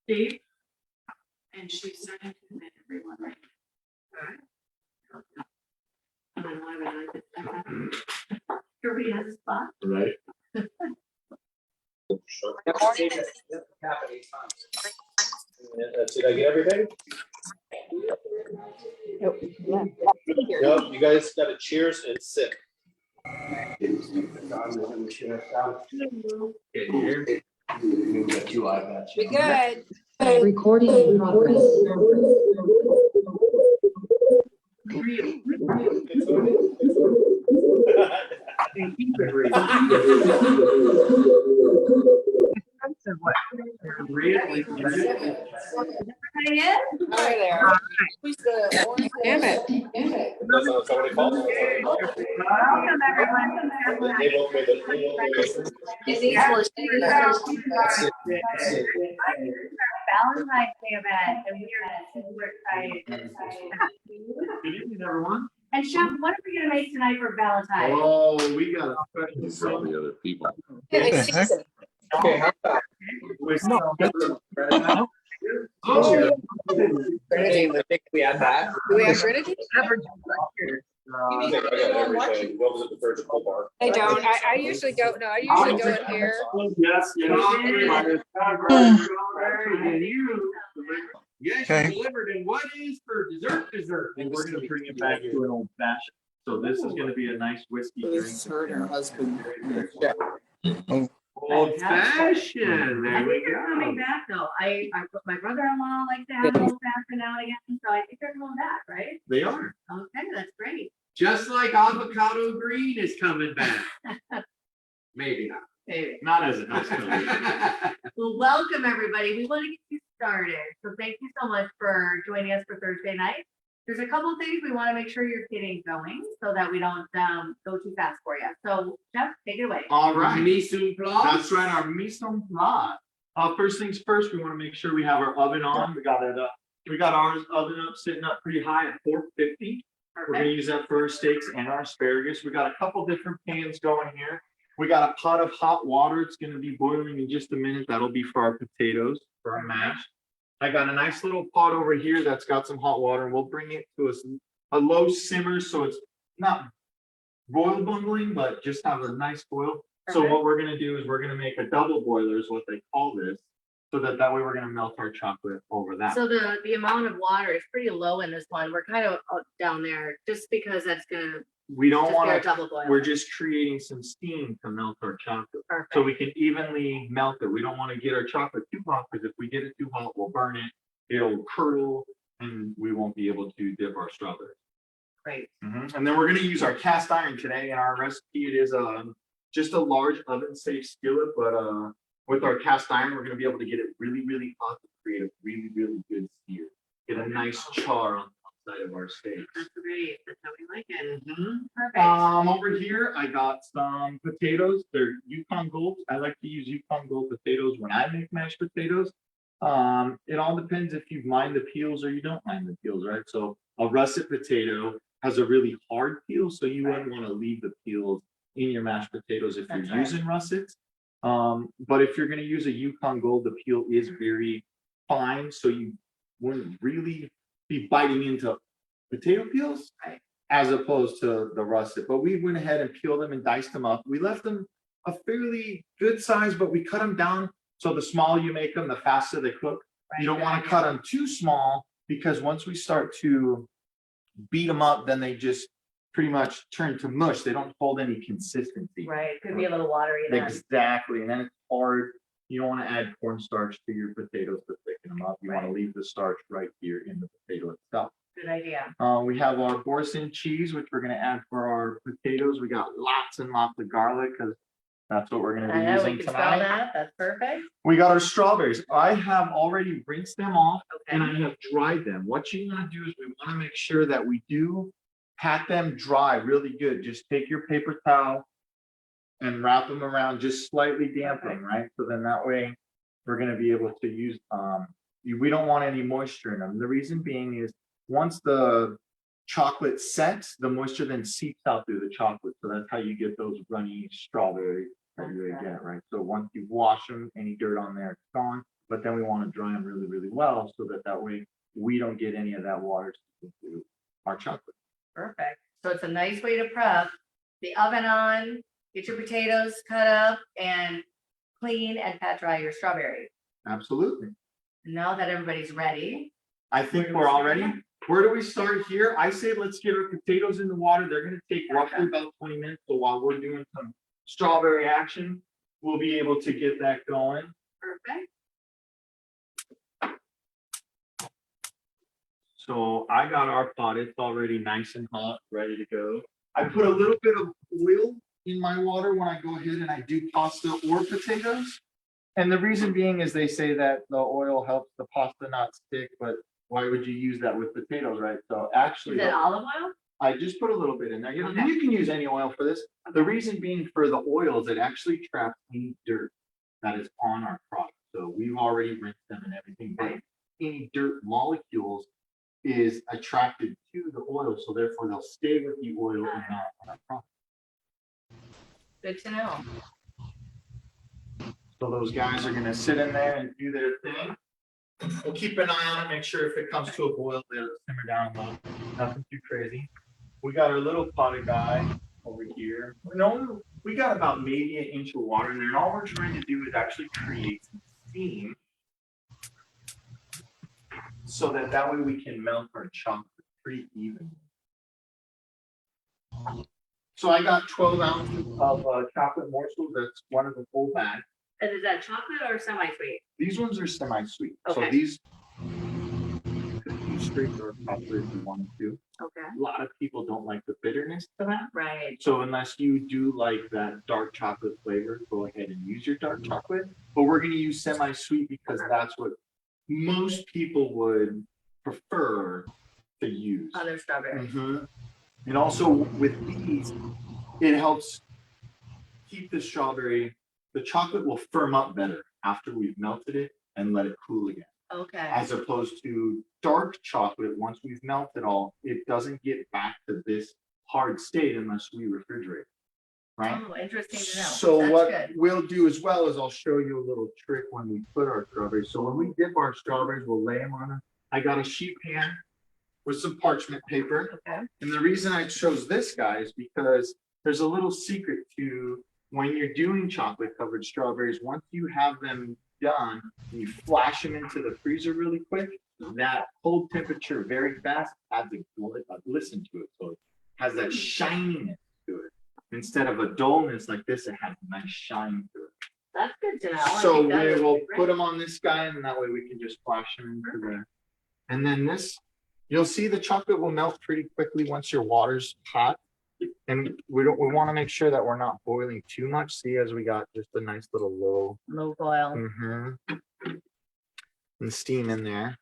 Steve. And she's starting to admit everyone, right? And then why would I get that? Everybody has a spot. Right. Did I get everything? Nope. Yeah. Nope, you guys got to cheers and sip. Be good. Recording in progress. Hi there. Damn it. That's not somebody called. Welcome, everyone. They both made the. Valentine's Day event, and we are super excited. Good evening, everyone. And Chef, what are we gonna make tonight for Valentine? Oh, we got a special. For all the other people. Yeah, they season. Okay, how about? We had that. Do we have Trinity? I got everything. What was it, the first full bar? I don't. I usually go. No, I usually go in here. Yes, yes, you delivered. And what is for dessert? And we're gonna bring it back to an old fashioned. So this is gonna be a nice whiskey drink. This is her and her husband. Old fashioned. There we They're coming go. back though. My brother-in-law likes to have old fashioned now and again, so I think they're coming back, right? They are. Okay, that's great. Just like avocado green is coming back. Maybe not. Maybe. Not as a nice color. Well, welcome everybody. We want to get you started. So thank you so much for joining us for Thursday night. There's a couple of things we want to make sure you're getting going so that we don't go too fast for you. So Jeff, take it away. All right. Mise en place. That's right, our mise en place. First things first, we want to make sure we have our oven on. We got it up. We got our oven up, sitting up pretty high at 450. We're going to use that for our steaks and our asparagus. We got a couple different pans going here. We got a pot of hot water. It's going to be boiling in just a minute. That'll be for our potatoes, for our mash. I got a nice little pot over here that's got some hot water, and we'll bring it to a low simmer so it's not boil bubbling, but just have a nice boil. So what we're going to do is we're going to make a double boiler is what they call this, so that way we're going to melt our chocolate over that. So the amount of water is pretty low in this one. We're kind of down there just because that's gonna We don't just want be our to, double boil. we're just creating some steam to melt our chocolate. Perfect. So we can evenly melt it. We don't want to get our chocolate too hot, because if we get it too hot, we'll burn it. It'll curdle and we won't be able to dip our strawberries. Great. And then we're going to use our cast iron today. In our recipe, it is just a large oven safe skillet, but with our cast iron, we're going to be able to get it really, really hot to create a really, really good sear. Get a nice char on the outside of our steaks. That's great. That's how we like it. Perfect. Over here, I got some potatoes. They're Yukon Gold. I like to use Yukon Gold potatoes when I make mashed potatoes. It all depends if you mind the peels or you don't mind the peels, right? So a russet potato has a really hard peel, so you wouldn't want to leave the peels in your mashed potatoes if you're using russets. But if you're going to use a Yukon Gold, the peel is very fine, so you wouldn't really be biting into potato peels as opposed to the russet. But we went ahead and peeled them and diced them up. We left them a fairly good size, but we cut them down. So the smaller you make them, the faster they cook. You don't want to cut them too small, because once we start to beat them up, then they just pretty much turn to mush. They don't hold any consistency. Right. Could be a little watery then. Exactly. And then it's hard. You don't want to add cornstarch to your potatoes to thicken them up. You want to leave the starch right here in the potato itself. Good idea. We have our Boursin cheese, which we're going to add for our potatoes. We got lots and lots of garlic, because that's what we're going to be I know, we using can spell tonight. that. That's perfect. We got our strawberries. I have already rinsed them off and Okay. I have dried them. What you want to do is we want to make sure that we do pat them dry really good. Just take your paper towel and wrap them around, just slightly damping, right? So then that way we're going to be able to use, we don't want any moisture in them. The reason being is once the chocolate sets, the moisture then seeps out through the chocolate. So that's how you get those runny strawberries that you get, right? So once you wash them, any dirt on there, it's gone. but then we want to dry them really, really well so that way we don't get any of that water into our chocolate. Perfect. So it's a nice way to prep. The oven on, get your potatoes cut up and clean and pat dry your strawberries. Absolutely. Now that everybody's ready. I think we're all ready. Where do we start here? I say let's get our potatoes in the water. They're going to take roughly about 20 minutes. So while we're doing some strawberry action, we'll be able to get that going. Perfect. So I got our pot. It's already nice and hot, ready to go. I put a little bit of oil in my water when I go ahead and I do pasta or potatoes. And the reason being is they say that the oil helps the pasta not stick, but why would you use that with potatoes, right? So actually, Is it olive oil? I just put a little bit in there. Okay. You can use any oil for this. The reason being for the oils, it actually traps any dirt that is on our product. So we've already rinsed them and everything, but any dirt molecules is attracted to the oil. So therefore they'll stay with the oil and not on our product. Good to know. So those guys are gonna sit in there and do their thing. We'll keep an eye on it, make sure if it comes to a boil, they'll simmer down low. Nothing too crazy. We got our little potted guy over here. We got about maybe an inch of water in there, and all we're trying to do is actually create some steam so that way we can melt our chocolate pretty evenly. So I got 12 ounces of chocolate morsels. That's one of the full bags. And is that chocolate or semi-sweet? These ones are semi-sweet. So Okay. these could be straight or chocolate if you wanted to. Okay. A lot of people don't like the bitterness to that. Right. So unless you do like that dark chocolate flavor, go ahead and use your dark chocolate. But we're going to use semi-sweet because that's what most people would prefer to use. Other strawberries. And also with these, it helps keep the strawberry, the chocolate will firm up better after we've melted it and let it cool again. Okay. As opposed to dark chocolate, once we've melted all, it doesn't get back to this hard state unless we refrigerate, right? Oh, interesting to know. So That's what good. we'll do as well is I'll show you a little trick when we put our strawberries. So when we dip our strawberries, we'll lay them on I got a sheet pan with some parchment paper. Okay. And the reason I chose this guy is because there's a little secret to when you're doing chocolate covered strawberries. Once you have them done, and you flash them into the freezer really quick, that cold temperature very fast adds a glisten to it. So it has that shininess to it. Instead of a dullness like this, it has a nice shine to it. That's good to know. I So think that we is will great. put them on this guy, and that way we can just flash them into there. And then this, you'll see the chocolate will melt pretty quickly once your water's hot. And we want to make sure that we're not boiling too much. See, as we got just a nice little Low boil. and steam in there.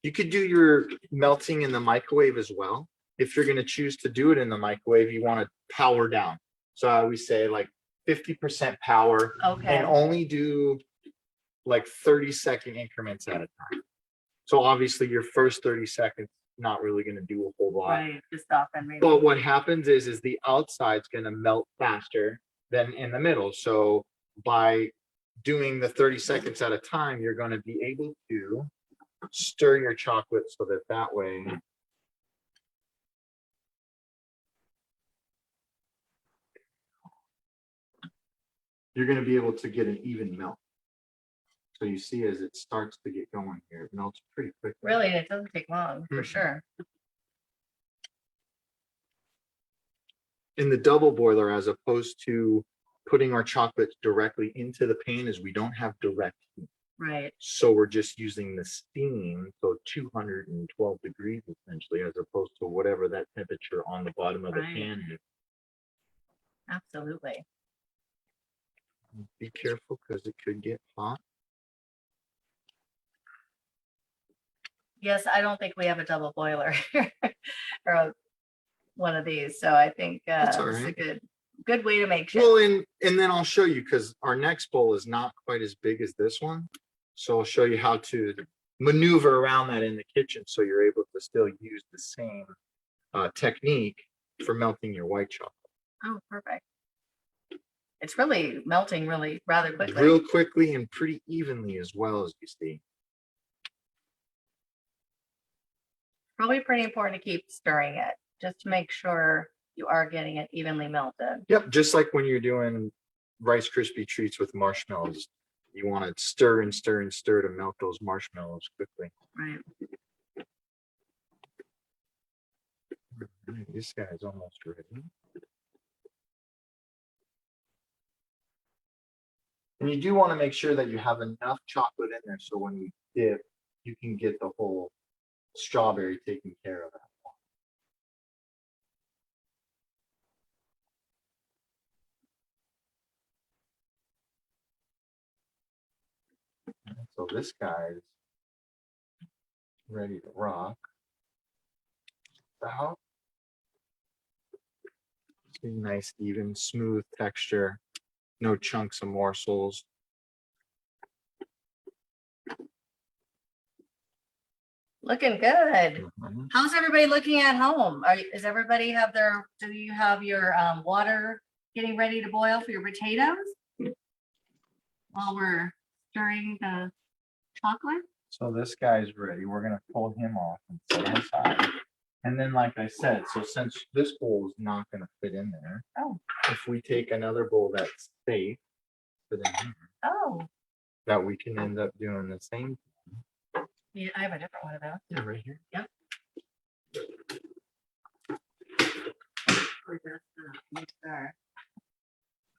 You could do your melting in the microwave as well. If you're going to choose to do it in the microwave, you want to power down. So I always say like 50% power Okay. and only do like 30-second increments at a time. So obviously your first 30 seconds not really going to do a whole lot. Right. Just off and maybe. But what happens is the outside's going to melt faster than in the middle. So by doing the 30 seconds at a time, you're going to be able to stir your chocolate so that way you're going to be able to get an even melt. So you see as it starts to get going here, it melts pretty quickly. Really, it doesn't take long for Mhm. sure. In the double boiler, as opposed to putting our chocolate directly into the pan, is we don't have direct heat. Right. So we're just using the steam, so 212 degrees essentially, as opposed to whatever that temperature on the bottom of the Right. pan is. Absolutely. Be careful because it could get hot. Yes, I don't think we have a double boiler or one of these. So I think That's all it's a right. good way to make sure. Well, and then I'll show you, because our next bowl is not quite as big as this one. So I'll show you how to maneuver around that in the kitchen so you're able to still use the same technique for melting your white chocolate. Oh, perfect. It's really melting really rather quickly. Real quickly and pretty evenly as well, as you see. Probably pretty important to keep stirring it, just to make sure you are getting it evenly melted. Yep, just like when you're doing Rice Krispie treats with marshmallows. You want to stir and stir and stir to melt those marshmallows quickly. Right. This guy's almost ready. And you do want to make sure that you have enough chocolate in there so when you dip, you can get the whole strawberry taken care of. So this guy's ready to rock. Out. See, nice, even, smooth texture. No chunks of morsels. Looking good. Mhm. How's everybody looking at home? Is everybody have their, do you have your water getting ready to boil for your potatoes? While we're stirring the chocolate? So this guy's ready. We're gonna pull him off and set him aside. And then, like I said, so since this bowl is not gonna fit in there, Oh. if we take another bowl that's safe, fit in here, Oh, that we can end up doing the same. yeah, I have a different one of those. Yeah, right here. We're just gonna mix our-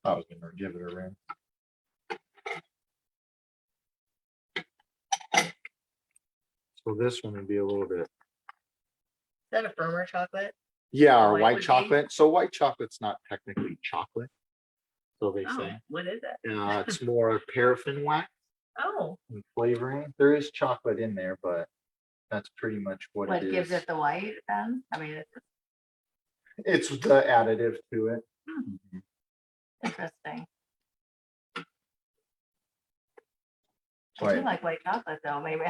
I was gonna give it a rinse. So this one would be a little bit. Is that a firmer chocolate? Yeah, our White white would be? chocolate. So white chocolate's not technically chocolate. So they Oh, say. what is it? It's more paraffin wax Oh, and flavoring. There is chocolate in there, but that's pretty much what what it gives is. it the white then? I mean, it's It's the additive to it. interesting. I Right. do like white chocolate though, maybe,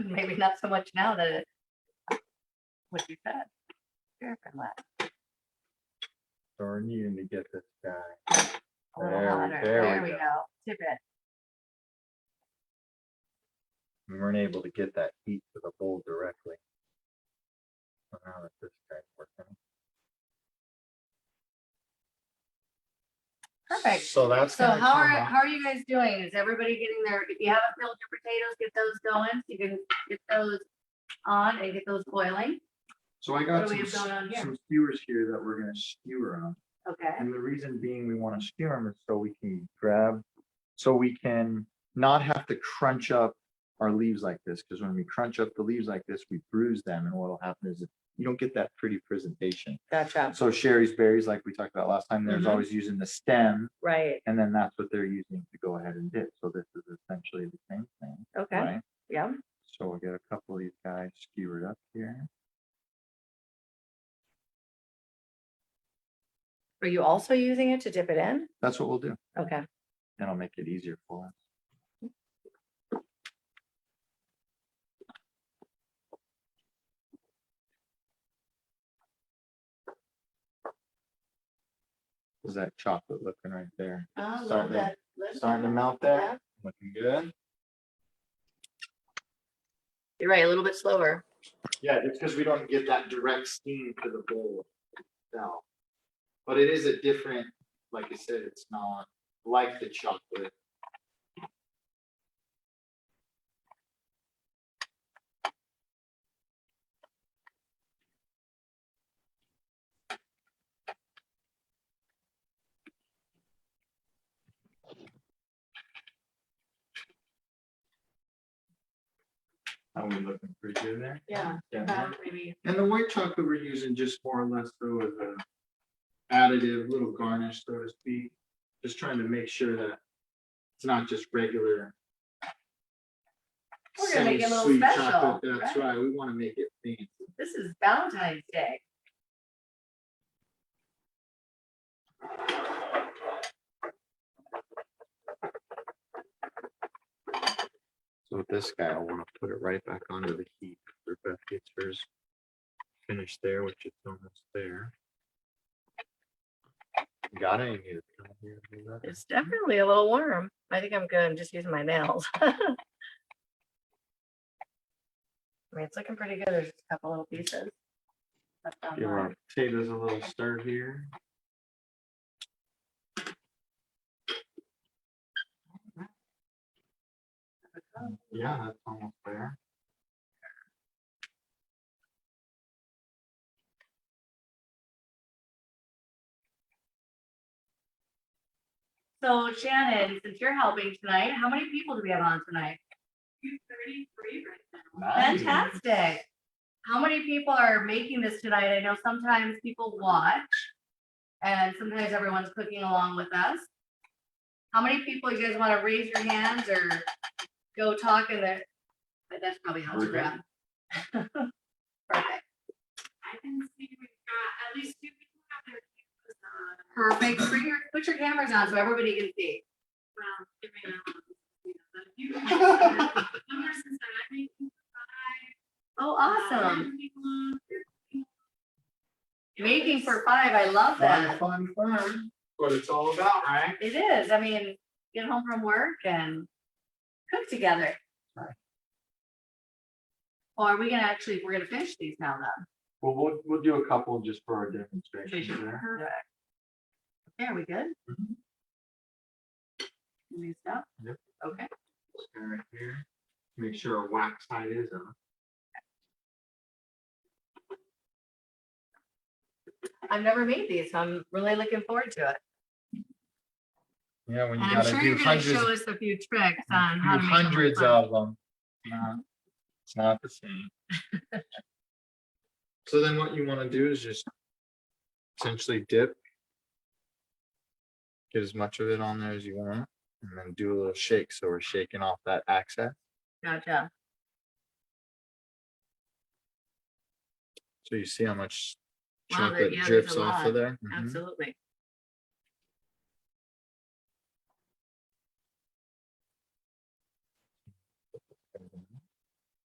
maybe not so much now that it, what you said. Paraffin wax. So we're needing to get this guy. A little There we- hotter. there we There we go. go. Tip it. We weren't able to get that heat to the bowl directly. So now that this guy's working. Perfect. So that's. So gonna how come are, up. how are you guys doing? Is everybody getting their, if you haven't filled your potatoes, get those going. So you can get those on and get those boiling. So I What got do we have going on here? some skewers here that we're gonna skewer on. Okay. And the reason being we want to skewer them is so we can grab, so we can not have to crunch up our leaves like this. Because when we crunch up the leaves like this, we bruise them. And what'll happen is you don't get that pretty presentation. Gotcha. So Sherry's berries, like we talked about last time, there's Mhm. always using the stem. Right. And then that's what they're using to go ahead and dip. So this is essentially the same thing. Okay. Right? Yeah. So we'll get a couple of these guys skewered up here. Are you also using it to dip it in? That's what we'll do. Okay. That'll make it easier for us. Is that chocolate looking right there? A little Starting to- bit. Little Starting to bit. melt there? Yeah. Looking good. You're right, a little bit slower. Yeah, it's because we don't get that direct steam to the bowl itself. But it is a different, like I said, it's not like the chocolate. Are we looking pretty good there? Yeah. Yeah. Maybe. And the white chocolate we're using just more or less so as a additive, little garnish, so to speak. Just trying to make sure that it's not just regular. We're gonna make it a little semi-sweet special, chocolate. That's right? right. We want to make it fancy. This is Valentine's Day. So with this guy, I want to put it right back onto the heat. After Beth gets hers finished there, which is almost there. Got it? It's definitely a little warm. I think I'm good. I'm just using my nails. I mean, it's looking pretty good. There's just a couple little pieces. left on Give there. our potatoes a little stir here. Yeah, that's almost there. So Shannon, since you're helping tonight, how many people do we have on tonight? 33 right now. Nice. Fantastic. How many people are making this tonight? I know sometimes people watch and sometimes everyone's cooking along with us. How many people you guys want to raise your hands or go talk in there? But that's probably how it's done. Perfect. I can see we've got at least 2 people have their cameras on. Perfect. Put your cameras on so everybody can see. Well, if we don't, but if you numbers since I'm making 5. Oh, awesome. 10 people on, 13. Making for 5. I love that. Fun. What it's all about, right? It is. I mean, get home from work and cook together. Right. Or are we gonna actually, we're gonna finish these now then? Well, we'll do a couple just for our demonstration there. Perfect. Okay, are we good? Mhm. Any stuff? Yep. Okay. Stir right here. Make sure our wax side is on. I've never made these, so I'm really looking forward to it. Yeah, when And I'm sure you're gonna show us a few tricks on how to make them look hundreds fun. of them. It's not the same. So then what you want to do is just essentially dip. Get as much of it on there as you want, and then do a little shake. So we're shaking off that excess. Gotcha. So you see how much Wow, chocolate yeah, there's drips a off lot. of there. Mhm. Absolutely.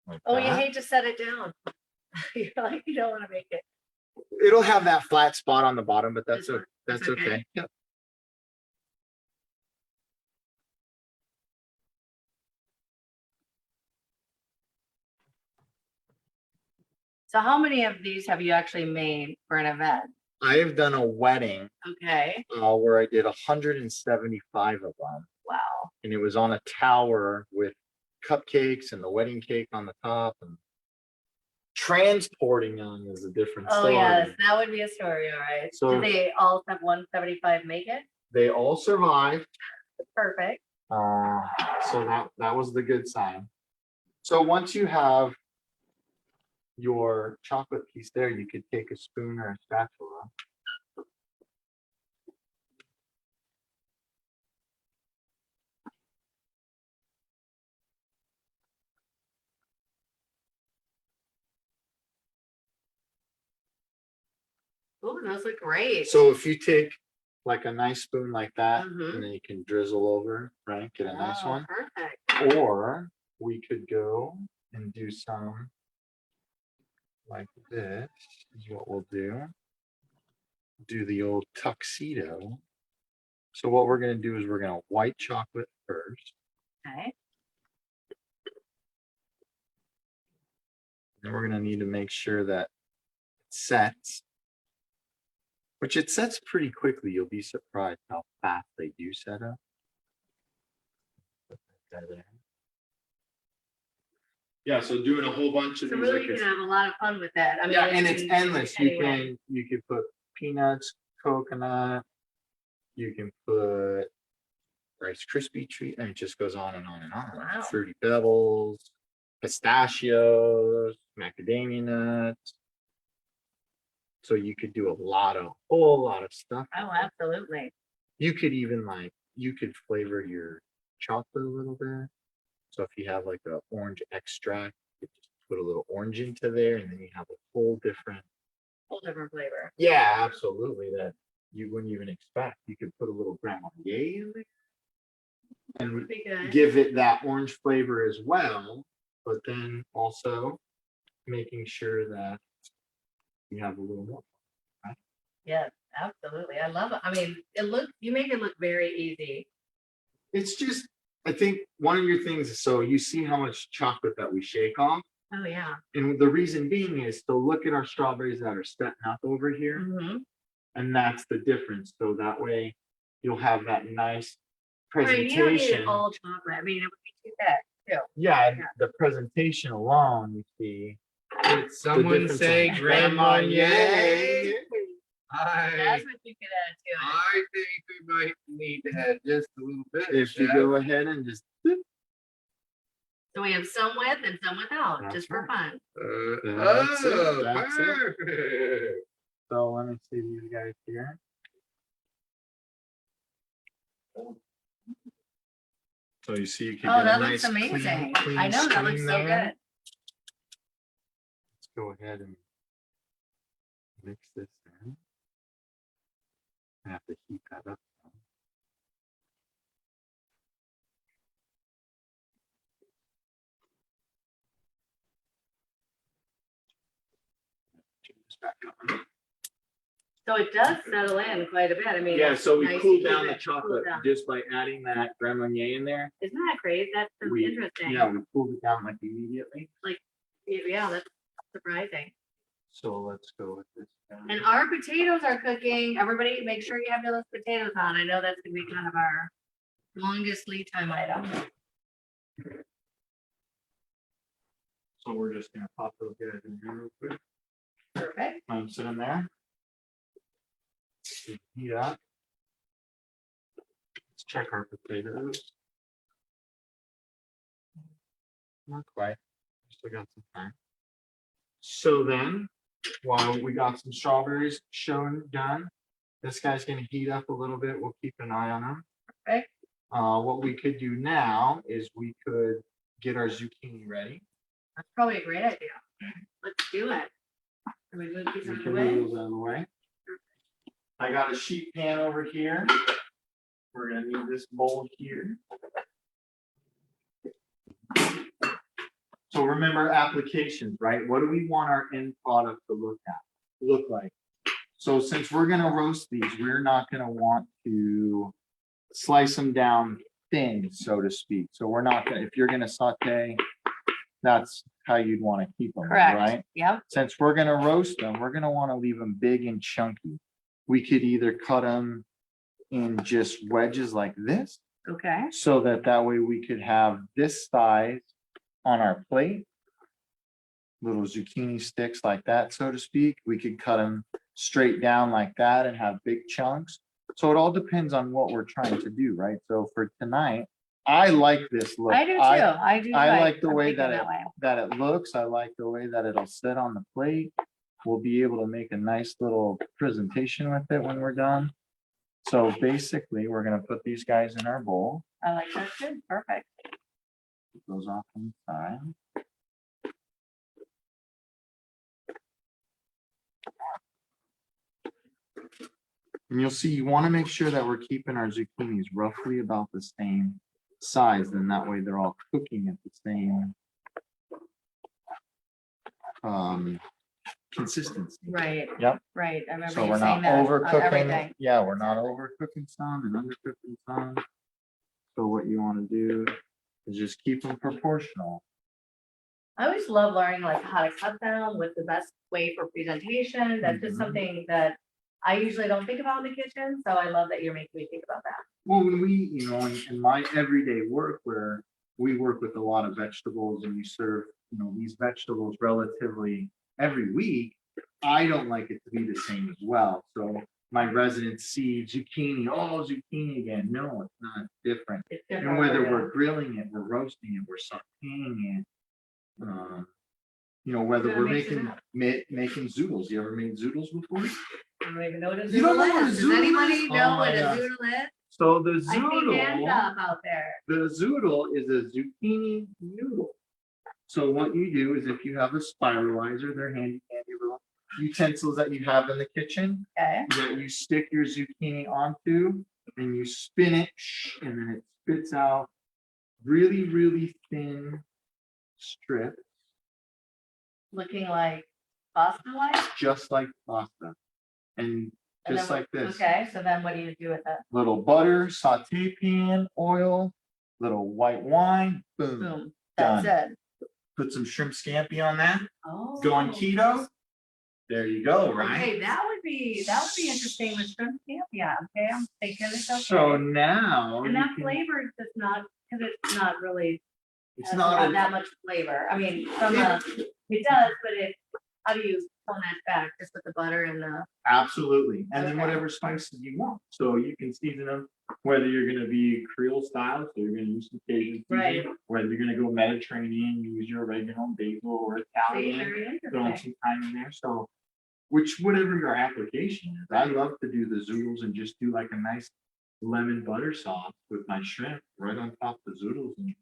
Like Oh, you that. hate to set it down. You're like, you don't want to make it. It'll have that flat spot on the bottom, but that's This one? that's It's okay? okay. Yep. So how many of these have you actually made for an event? I have done a wedding Okay. where I did 175 of them, Wow. and it was on a tower with cupcakes and the wedding cake on the top, and transporting them is a different Oh, story. yes, that would be a story, all right. So- Did they all have 175 make it? They all survived. Perfect. So that was the good sign. So once you have your chocolate piece there, you could take a spoon or a spatula. Oh, those look great. So if you take like a nice spoon like that, Mhm. and then you can drizzle over, right? Get a nice Oh, one. perfect. Or we could go and do some like this is what we'll do. Do the old tuxedo. So what we're going to do is we're going to white chocolate first. Okay. Then we're going to need to make sure that it sets, which it sets pretty quickly. You'll be surprised how fast they do set up. Put that there. Yeah, so doing a whole bunch of So these. really, like you this- can have a lot of fun with that. I mean, Yeah, and it's can- endless. anyway. You could put peanuts, coconut, you can put Rice Krispie treat, and it just goes on and on and on. Wow. Fruity Pebbles, pistachios, macadamia nuts. So you could do a whole lot of stuff. Oh, absolutely. You could even you could flavor your chocolate a little bit. So if you have like an orange extract, you could just put a little orange into there, and then you have a whole different. Whole different flavor. Yeah, absolutely. That you wouldn't even expect. You could put a little Grenadier in there and Would be good. give it that orange flavor as well, but then also making sure that you have a little more. Yeah. Absolutely. I love it. I mean, you make it look very easy. It's just, I think one of your things is, so you see how much chocolate that we shake off. Oh, yeah. And the reason being is to look at our strawberries that are setting up over here. Mm-hmm. And that's the difference. So that way you'll have that nice Right, you don't need it presentation. all chocolate. I mean, it would be too thick, too. Yeah, and the presentation alone, you see. Did someone difference say in grandma grandma, yay? That's I what you could add to it. I think we might need to add just a little bit. If you Chef. go ahead and just, So we have some with and some without, That's just for fun. That's it, Oh, that's it. perfect. so let me see these guys here. So you see, you can Oh, get a that nice looks amazing. clean I know, that looks stream so there. good. Let's go ahead and mix this in. I have to heat that up. Turn this back on. So it does settle in quite a bit. I mean. Yeah, it's so we nice cool to down keep the it cooled chocolate down. just by adding that Grand Marnier in there. Isn't that great? That's so We- interesting. Yeah, we cooled it down like immediately. Yeah, that's surprising. So let's go with this. down. And our potatoes are cooking. Everybody, make sure you have your those potatoes on. I know that's gonna be kind of our longest lead time item. So we're just gonna pop those guys in here real quick. Perfect. I'm sitting there. Heat up. Let's check our potatoes. Not quite. Still got some time. So then, while we got some strawberries shown done, this guy's gonna heat up a little bit. We'll keep an eye on him. Okay. What we could do now is we could get our zucchini ready. That's probably a great idea. Let's do it. Can we move these We out of can the way? move those out of the way. I got a sheet pan over here. We're gonna need this bowl here. So remember applications, right? What do we want our end product to look like? So since we're gonna roast these, we're not gonna want to slice them down thin, so to speak. So we're not gonna, if you're gonna saute, that's how you'd want to keep them, Correct. right? Yep. Since we're gonna roast them, we're gonna want to leave them big and chunky. We could either cut them in just wedges like this, Okay. so that way we could have this size on our plate. Little zucchini sticks like that, so to speak. We could cut them straight down like that and have big chunks. So it all depends on what we're trying to do, right? So for tonight, I like this look. I do too. I do. I like the I'm way thinking that way. it looks. I like the way that it'll sit on the plate. We'll be able to make a nice little presentation with it when we're done. So basically, we're gonna put these guys in our bowl. I like that too. Perfect. Put those off on the side. And you'll see, you want to make sure that we're keeping our zucchinis roughly about the same size, then that way they're all cooking at the same consistency. Right. Yep. Right. I remember So you we're saying not that on overcooking. everything. Yeah, we're not overcooking some and undercooking some. So what you want to do is just keep them proportional. I always love learning like how to cut them with the best way for presentation. That's just Mhm. something that I usually don't think about in the kitchen. So I love that you're making me think about that. Well, when we, in my everyday work where we work with a lot of vegetables and you serve, these vegetables relatively every week, I don't like it to be the same as well. So my residents see zucchini, oh, zucchini again. No, it's not different. It's And different. whether yeah. we're grilling it, we're roasting it, we're sauteing it. Whether Gotta we're mix it making zoodles. You ever made zoodles before? I don't even know what a You don't know zoodle what a is. Does zoodle anybody is? know Oh what my a gosh. zoodle is? So the I see hands zoodle, up out there. the zoodle is a zucchini noodle. So what you do is if you have a spiralizer, they're handy little utensils that you have in the kitchen Okay. that you stick your zucchini onto and you spin it and then it spits out really, really thin strips, Looking like pasta like. just like pasta. And And just then like this. Okay, so then what do you do with it? Little butter, saute pan, oil, little white wine, boom. Boom, that's it. Put some shrimp scampi on that. Oh. Going keto. There you go, right? Okay, that would be interesting with shrimp camp. Yeah, okay, I'm thinking it's okay. So now And you that can- flavor is just not, because it's not really, it's has not that much flavor. I mean, it does, but how do you tone that back? Just with the butter and the, absolutely, and then Okay. whatever spices you want. So you can season them whether you're going to be Creole style, so you're going to use some Cajun Right. seasoning, whether you're going to go Mediterranean, use your oregano, basil, or see, Italian. very Throw interesting. some time in there. So, whatever your application is, I love to do the zoodles and just do like a nice lemon butter sauce with my shrimp right on top of the zoodles, and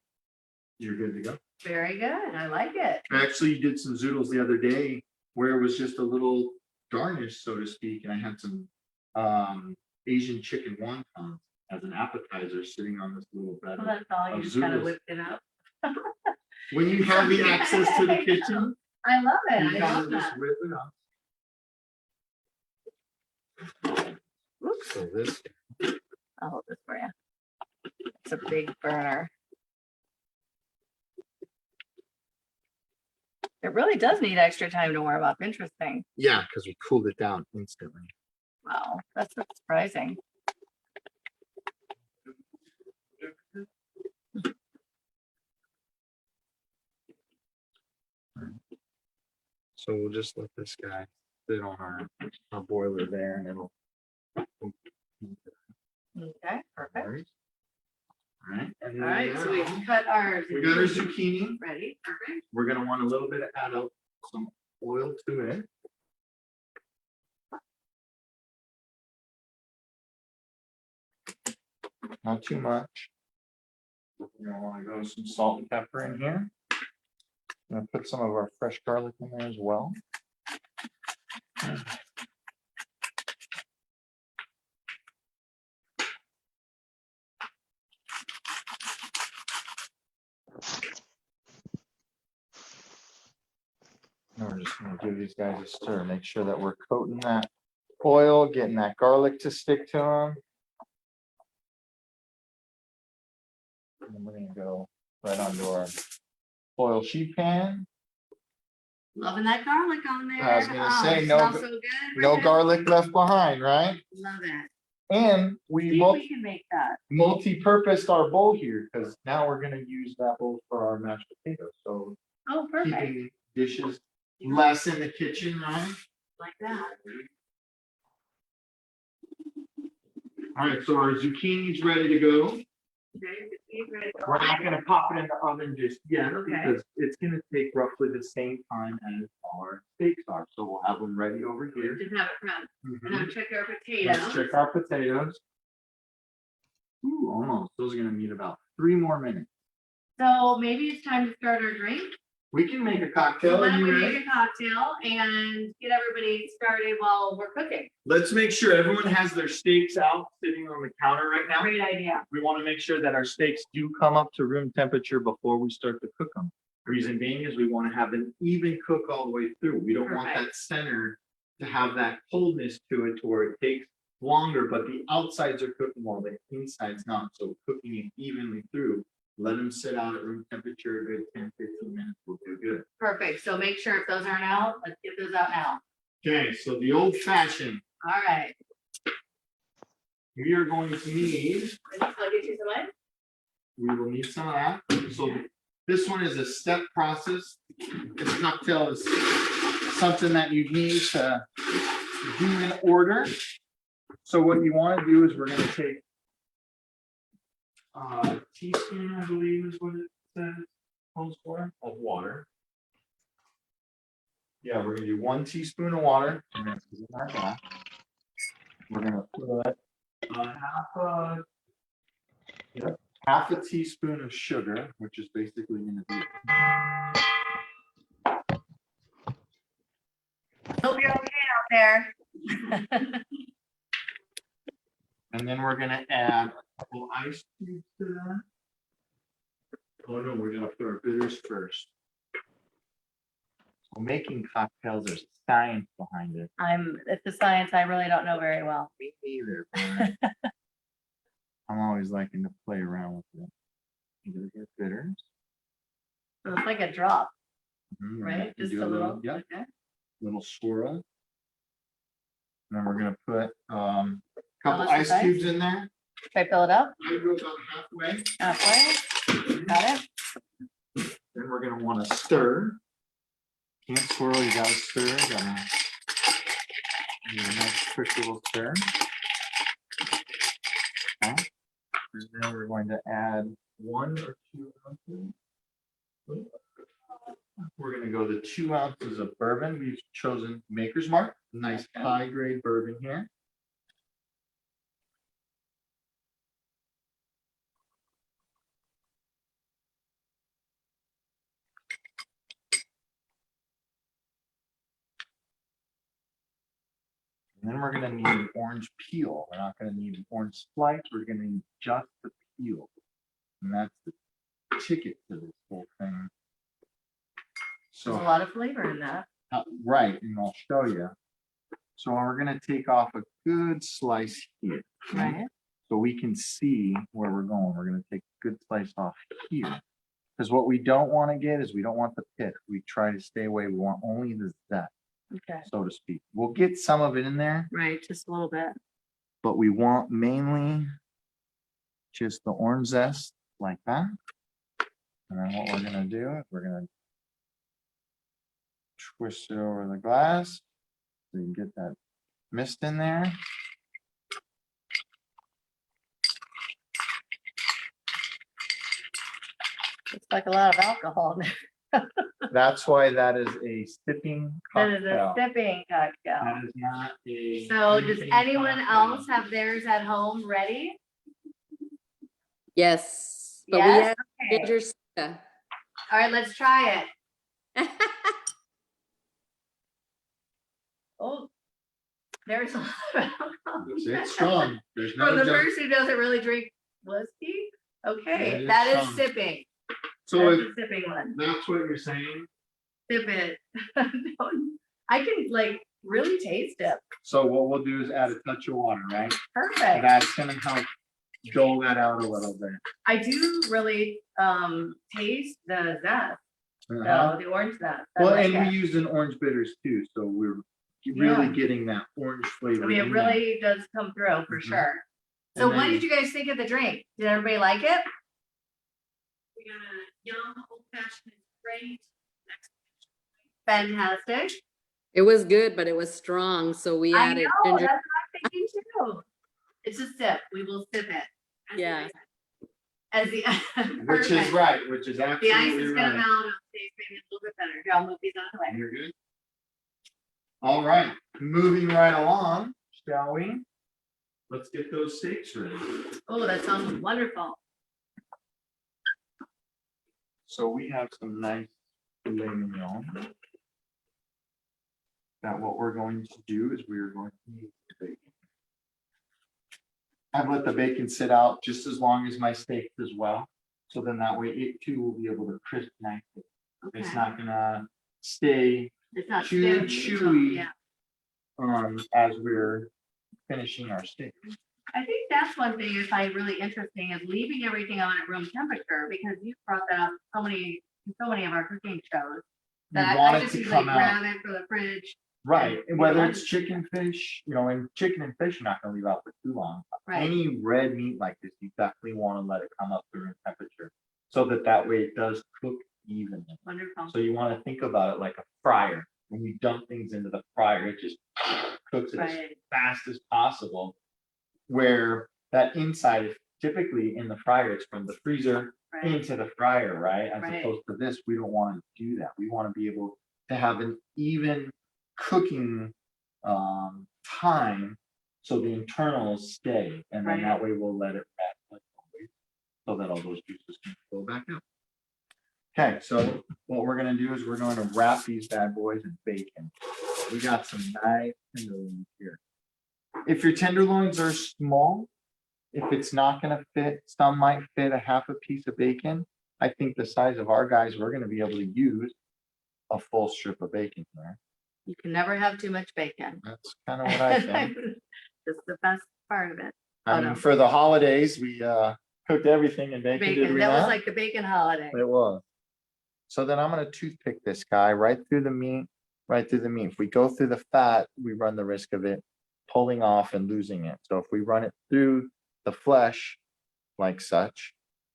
you're good to go. Very good, I like it. I actually did some zoodles the other day where it was just a little garnish, so to speak, and I had some Asian chicken wontons as an appetizer sitting on this little bed. Well, that's all, you of just kind of zoodles. whipped it up. When you have the access to the kitchen, I love it, you I kind love of just that. whip it up. Oops, So this, I'll hold this for you. It's a big burner. It really does need extra time to warm up, interesting. yeah, because we cooled it down instantly. Wow, that's so surprising. So we'll just let this guy sit on our boiler there and it'll. Okay, perfect. All right. And All right, so we now cut our. we got our zucchini. Ready, perfect. We're gonna want a little bit of add up some oil to it. Not too much. You're gonna wanna go some salt and pepper in here. I'm gonna put some of our fresh garlic in there as well. And we're just gonna give these guys a stir, make sure that we're coating that oil, getting that garlic to stick to them. And then we're gonna go right onto our oil sheet pan. Loving that garlic on there. I was gonna say, it no smells ga- so good, No Richard. garlic left behind, right? Love it. And See we if we can make that. multi-purposed our bowl here, because now we're gonna use that bowl for our mashed potatoes, so Oh, perfect, keeping dishes less in the kitchen, right? like that. All right, so our zucchini's ready to go. Okay, it's ready to go. We're not gonna pop it in the oven just yet, Okay. because it's gonna take roughly the same time as our steaks are, so we'll have them ready over here. Just have it prepped. And Mhm. then check our Let's potatoes. check our potatoes. Ooh, almost, those are gonna need about 3 more minutes. So maybe it's time to start our drink. We can make a So cocktail. why Are don't we you make ready? a cocktail and get everybody started while we're cooking? Let's make sure everyone has their steaks out sitting on the counter right now. Great idea. We want to make sure that our steaks do come up to room temperature before we start to cook them. Reason being is we want to have an even cook all the way through. We don't want that Perfect. center to have that coldness to it to where it takes longer, but the outsides are cooking while the inside's not. So cooking it evenly through, let them sit out at room temperature, a good 10, 15 minutes will do good. Perfect. So make sure if those aren't out, let's get those out now. Okay, so the old fashioned, All right. we are going to need, I'll get you some ice. we will need some of that. So this one is a step process. This cocktail is something that you need to do in order. So what you want to do is we're going to take a teaspoon, I believe is what it says, calls for, of water. Yeah, we're gonna do 1 teaspoon of water. And that's in our glass. We're gonna put half a teaspoon of sugar, which is basically gonna be. Hope you're okay out there. And then we're gonna add a couple ice cubes to that. Oh no, we're gonna put our bitters first. Making cocktails, there's science behind it. It's a science I really don't know very well. Me neither. but I'm always liking to play around with it. You're gonna get bitters. So it's like a drop, Mhm, right? you Just do a little. Yeah, Okay. little swirl. And then we're gonna put How couple much ice ice? cubes in there. Should I fill it up? I go about halfway. Halfway? Got it? Then we're gonna wanna stir. Can't swirl, you gotta stir, gotta give it a nice quick little stir. Okay. And then we're going to add 1 or 2 ounces. We're gonna go to 2 ounces of bourbon. We've chosen Maker's Mark, nice high grade bourbon here. And then we're gonna need orange peel. We're not gonna need orange slice. We're gonna need just the peel. And that's the ticket to this whole thing. There's a So, lot of flavor in that. right, and I'll show you. So we're gonna take off a good slice here. Right. So we can see where we're going. We're gonna take a good slice off here. Because what we don't want to get is we don't want the pit. We try to stay away. We want only the zest, Okay. so to speak. We'll get some of it in there, Right, just a little bit. but we want mainly just the orange zest like that. And then what we're gonna do is we're gonna twist it over the glass so you can get that mist in there. It's like a lot of alcohol. That's why that is a sipping That is a cocktail. sipping cocktail. That is not a. So does drinking anyone cocktail. else have theirs at home ready? Yes, but we Yes? have Okay. ginger soda. All right, let's try it. Oh, there's a lot of alcohol. It's strong. There's For no the joke. person who doesn't really drink whiskey, It okay, is that is strong. sipping. So That's if a sipping one. that's what you're saying, Sip it. I can like really taste it. so what we'll do is add a touch of water, right? Perfect. That's gonna help dole that out a little bit. I do really taste the zest, Uh-huh. the orange zest. I Well, like and we it. used an orange bitters too, so we're really Yeah. getting that orange flavor. I mean, it in there. really does come through for Mhm. sure. So And what then- did you guys think of the drink? Did everybody like it? We got a young old fashioned is great. Next. Fantastic. It was good, but it was strong, so we I added know, that's ginger. what I'm thinking too. It's a sip. We will sip it. As Yeah. it is. As the. Which is Perfect. right, which is The ice absolutely is gonna right. melt, it'll taste maybe a little bit better. Here, I'll move these out of the way. You're good. All right, moving right along, shall we? Let's get those steaks ready. Oh, that sounds wonderful. So we have some nice filet mignon. Now what we're going to do is we are going to use the bacon. I've let the bacon sit out just as long as my steaks as well. So then that way it too will be able to crisp nicely. It's Okay. not gonna stay It's not too stiff. chewy. Yeah. As we're finishing our steak. I think that's one thing I find really interesting is leaving everything on at room temperature because you brought that up so many of our cooking shows. You That want I it just to usually come out. grab it for the fridge. Right, and whether you it's chicken, fish, and chicken and fish, you're not gonna leave out for too long. Right. Any red meat like this, you definitely wanna let it come up to room temperature. So that way it does cook evenly. Wonderful. So you wanna think about it like a fryer. When you dump things into the fryer, it just cooks it as Right. fast as possible. Where that inside is typically in the fryer, it's from the freezer Right. into the fryer, right? As Right. opposed to this, we don't want to do that. We want to be able to have an even cooking time so the internals stay, and then that way we'll let it rest like always, so that all those juices can go back out. Okay, so what we're gonna do is we're going to wrap these bad boys in bacon. We got some nice tenderloins here. If your tenderloins are small, if it's not gonna fit, some might fit a half a piece of bacon. I think the size of our guys we're gonna be able to use a full strip of bacon there. You can never have too much bacon. That's kind of what I think. That's the best part of it. I Oh, mean, no. for the holidays, we cooked everything in bacon. Did Bacon, we that was not? like the bacon holiday. It was. So then I'm gonna toothpick this guy right through the meat, right through the meat. If we go through the fat, we run the risk of it pulling off and losing it. So if we run it through the flesh like such,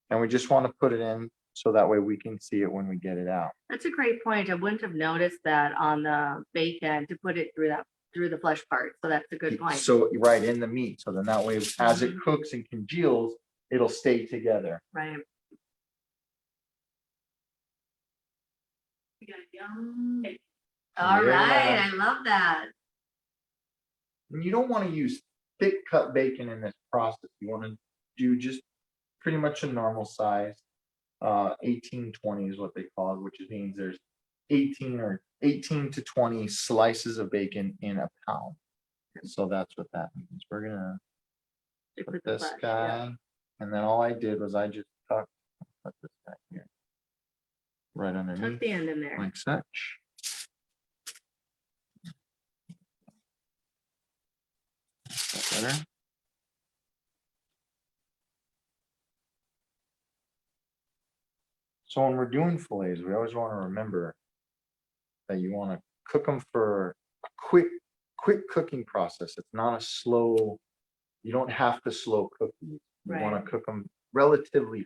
and we just want to put it in so that way we can see it when we get it out. That's a great point. I wouldn't have noticed that on the bacon to put it through the flesh part. So that's a good point. So right in the meat. So then that way, as it cooks and congeals, it'll stay together. Right. We got yum. bacon. All Yeah. right. I love that. And you don't want to use thick cut bacon in this process. You want to do just pretty much a normal size. 18-20 is what they call it, which means there's 18 to 20 slices of bacon in a pound. So that's what that means. We're gonna Stick put with the this flesh, guy, yeah. and then all I did was I just put this guy here, right Tuck underneath, the end in there. like such. Is that better? So when we're doing fillets, we always want to remember that you want to cook them for a quick cooking process. It's not a slow, you don't have to slow cook these. You want Right. to cook them relatively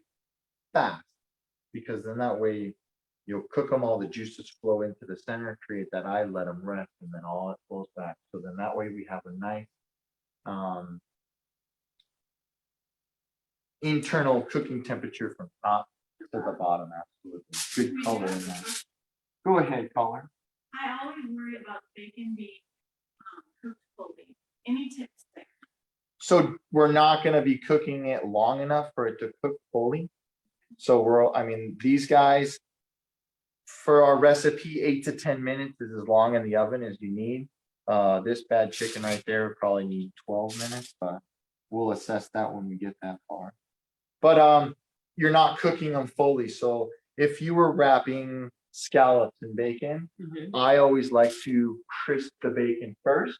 fast, because then that way you'll cook them, all the juices flow into the center, create that eye, let them rest, and then all it flows back. So then that way we have a nice internal cooking temperature from top to the bottom. Absolutely. Good color in that. Go ahead, caller. I always worry about bacon being cooked fully. Any tips there? So we're not gonna be cooking it long enough for it to cook fully. So I mean, these guys, for our recipe, 8 to 10 minutes is as long in the oven as you need. This bad chicken right there would probably need 12 minutes, but we'll assess that when we get that far. But you're not cooking them fully. So if you were wrapping scallops in bacon, Mhm. I always like to crisp the bacon first.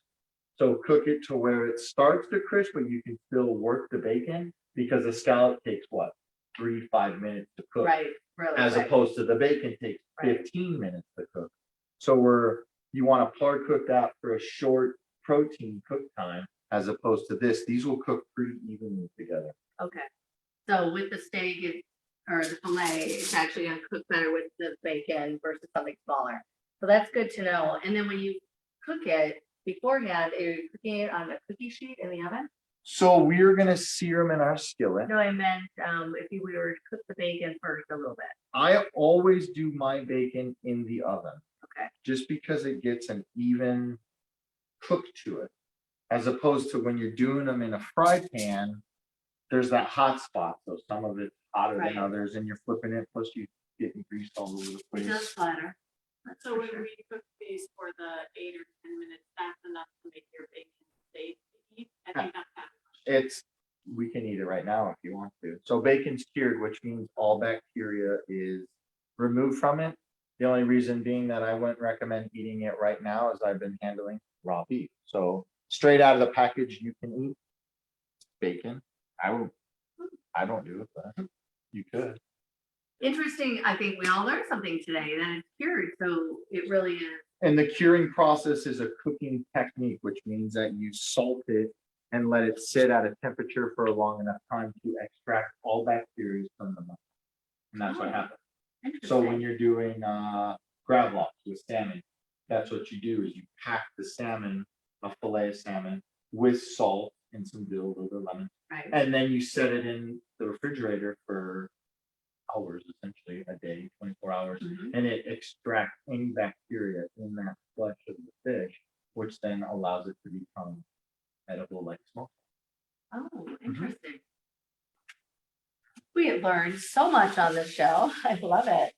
So cook it to where it starts to crisp, but you can still work the bacon, because the scallop takes what, 3-5 minutes to cook. Right. Really. As quick. opposed to the bacon takes Right. 15 minutes to cook. So you want to par cook that for a short protein cook time, as opposed to this. These will cook pretty evenly together. Okay. So with the steak or the fillet, it's actually gonna cook better with the bacon versus something smaller. So that's good to know. And then when you cook it beforehand, are you cooking it on a cookie sheet in the oven? So we're gonna sear them in our skillet. No, I meant if you were to cook the bacon first a little bit. I always do my bacon in the oven. Okay. Just because it gets an even cook to it, as opposed to when you're doing them in a fry pan, there's that hot spot. So some of it's hotter Right. than others, and you're flipping it, plus you getting grease all over the It place. does flatter. That's So for when sure. we cook these for the 8 or 10 minutes, that's enough to make your bacon safe to eat. I think that's that. We can eat it right now if you want to. So bacon's cured, which means all bacteria is removed from it. The only reason being that I wouldn't recommend eating it right now is I've been handling raw beef. So straight out of the package, you can eat bacon. I don't do it, but you could. Interesting. I think we all learned something today that it's cured. So it really is. And the curing process is a cooking technique, which means that you salt it and let it sit at a temperature for a long enough time to extract all bacteria from the muscle. And that's what Oh, happens. So Interesting. when you're doing gravlax with salmon, that's what you do, is you pack the salmon, a fillet of salmon, with salt and some dill or lemon, Right. and then you set it in the refrigerator for hours, essentially a day, 24 hours, Mhm. and it extracts any bacteria in that flesh of the fish, which then allows it to become edible like smoke. Oh, interesting. We have learned so much on this show. I love it.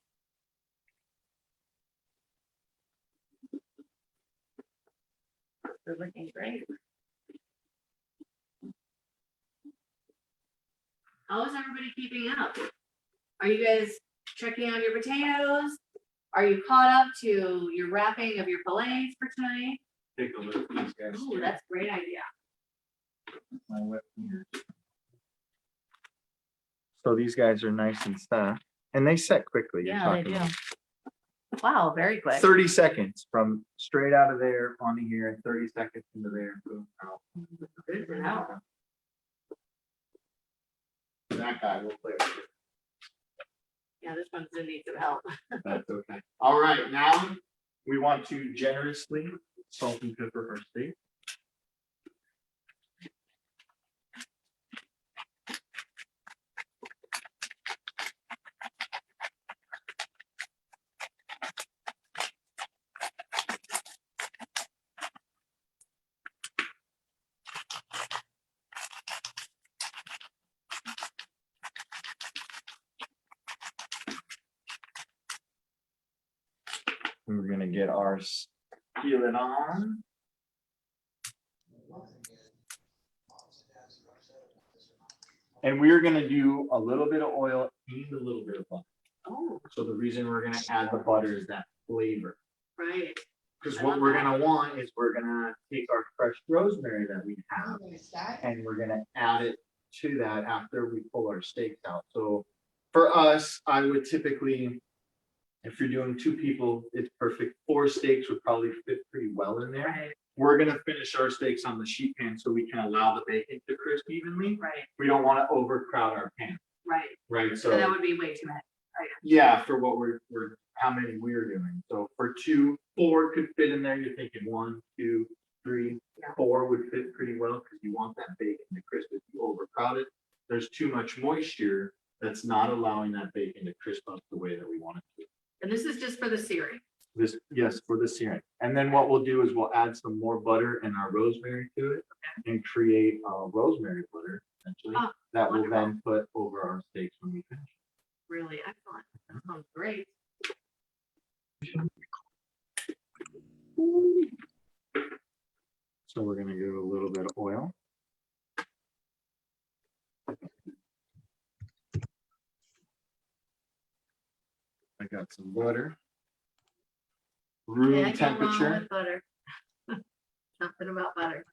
They're looking great. How is everybody keeping up? Are you guys checking on your potatoes? Are you caught up to your wrapping of your fillets for tonight? Take a look at these guys. Oh, that's a great idea. My wet fingers. So these guys are nice and set, and they set quickly. You're Yeah, they talking do. about Wow, very quick. 30 seconds from straight out of there onto here, and 30 seconds into there. Boom, out. Good to know. That guy will play. with it. Yeah, this one's in need of help. That's okay. All right, now we want to generously salt and pepper our steak. We're gonna get our skillet on. And we're gonna do a little bit of oil and a little bit of butter. Oh, So the reason we're gonna add the butter is that flavor. right. Because I what love we're that. gonna want is we're gonna take our fresh rosemary that we have and we're gonna add it to that after we pull our steaks out. So for us, I would typically, if you're doing 2 people, it's perfect. 4 steaks would probably fit pretty well in there. Right, We're gonna finish our steaks on the sheet pan so we can allow the bacon to crisp evenly. right, We don't want to overcrowd our pan, right. right? So that So would be way too much. yeah, for what we're how many we're doing. So for 2, 4 could fit in there. You're thinking 1, 2, 3, Yeah. 4 would fit pretty well because you want that bacon to crisp. If you overcrowd it, there's too much moisture that's not allowing that bacon to crisp up the way that we want it to. And this is just for the searing. This, yes, for the searing. And then what we'll do is we'll add some more butter and our rosemary to it and create rosemary butter essentially Oh, that will wonderful. then put over our steaks when we finish. Really excellent. That sounds great. So we're gonna give it a little bit of oil. I got some butter. Room Yeah, I can't wrong temperature. with butter. Something about butter.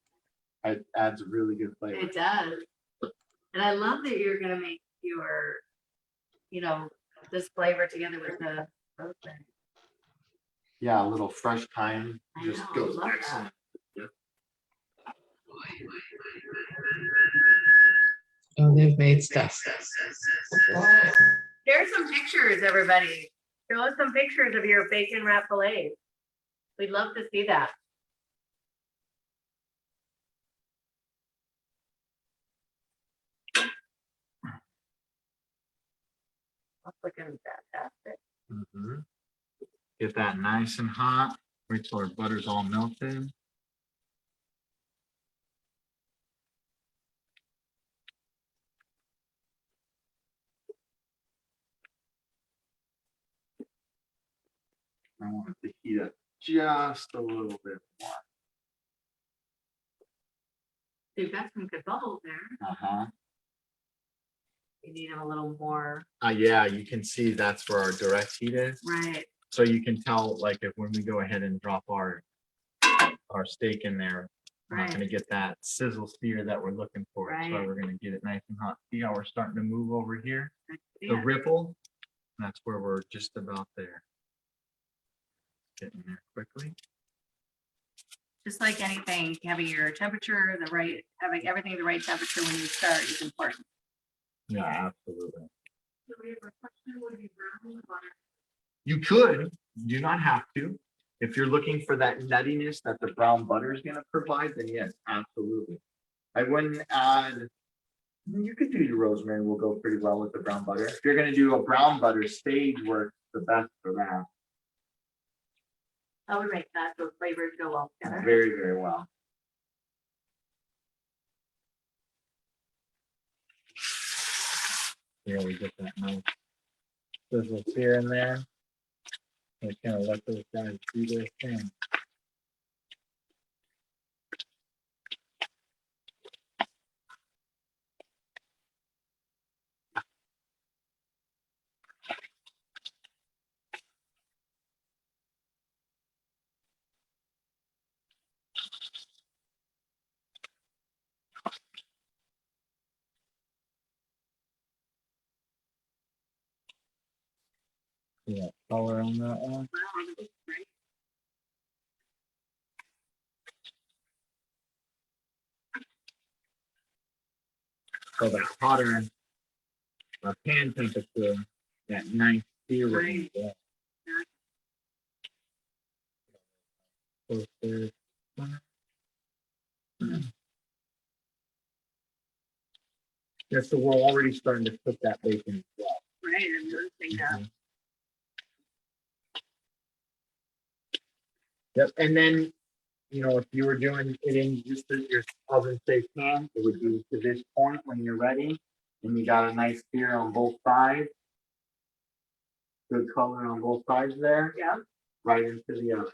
It adds a really good flavor. It does. And I love that you're gonna make your, this flavor together with the rosemary. Yeah, a little fresh thyme I just know, goes love that. excellent. Oh, they've made stuff. Share some pictures, everybody. Show us some pictures of your bacon wrap fillets. We'd love to see that. That's looking fantastic. Mhm. Get that nice and hot. Wait till our butter's all melted. I want it to heat up just a little bit more. You've got some good bubbles there. Uh-huh. You need them a little more, Yeah, you can see that's where our direct heat is. right? So you can tell, like, if when we go ahead and drop our steak in there, we're not Right. gonna get that sizzle sear that we're looking for. That's why Right. we're gonna get it nice and hot. See how we're starting to move over here? The Yeah. ripple, that's where we're just about there. Getting there quickly. Just like anything, having your temperature, having everything the right temperature when you start is important. Yeah, absolutely. So we have a question, would you brown butter? You could, you do not have to. If you're looking for that nuttiness that the brown butter is gonna provide, then yes, absolutely. I wouldn't add, you could do your rosemary, will go pretty well with the brown butter. If you're gonna do a brown butter, sage works the best for that. That would make that, those flavors go well together. Very, very well. Here we get that nice sizzle sear in there. And kind of let those guys do their thing. Yeah, color on that one. Wow, that looks great. So the hotter pan temperature, that nice sear. Right. Yeah. Yeah, so we're already starting to cook that bacon as well. Right, I'm noticing that. Yep, and then, you know, if you were doing it in just your oven safe pan, it would be to this point when you're ready, and you got a nice sear on both sides. Good color on both sides there, Yeah. right into the oven.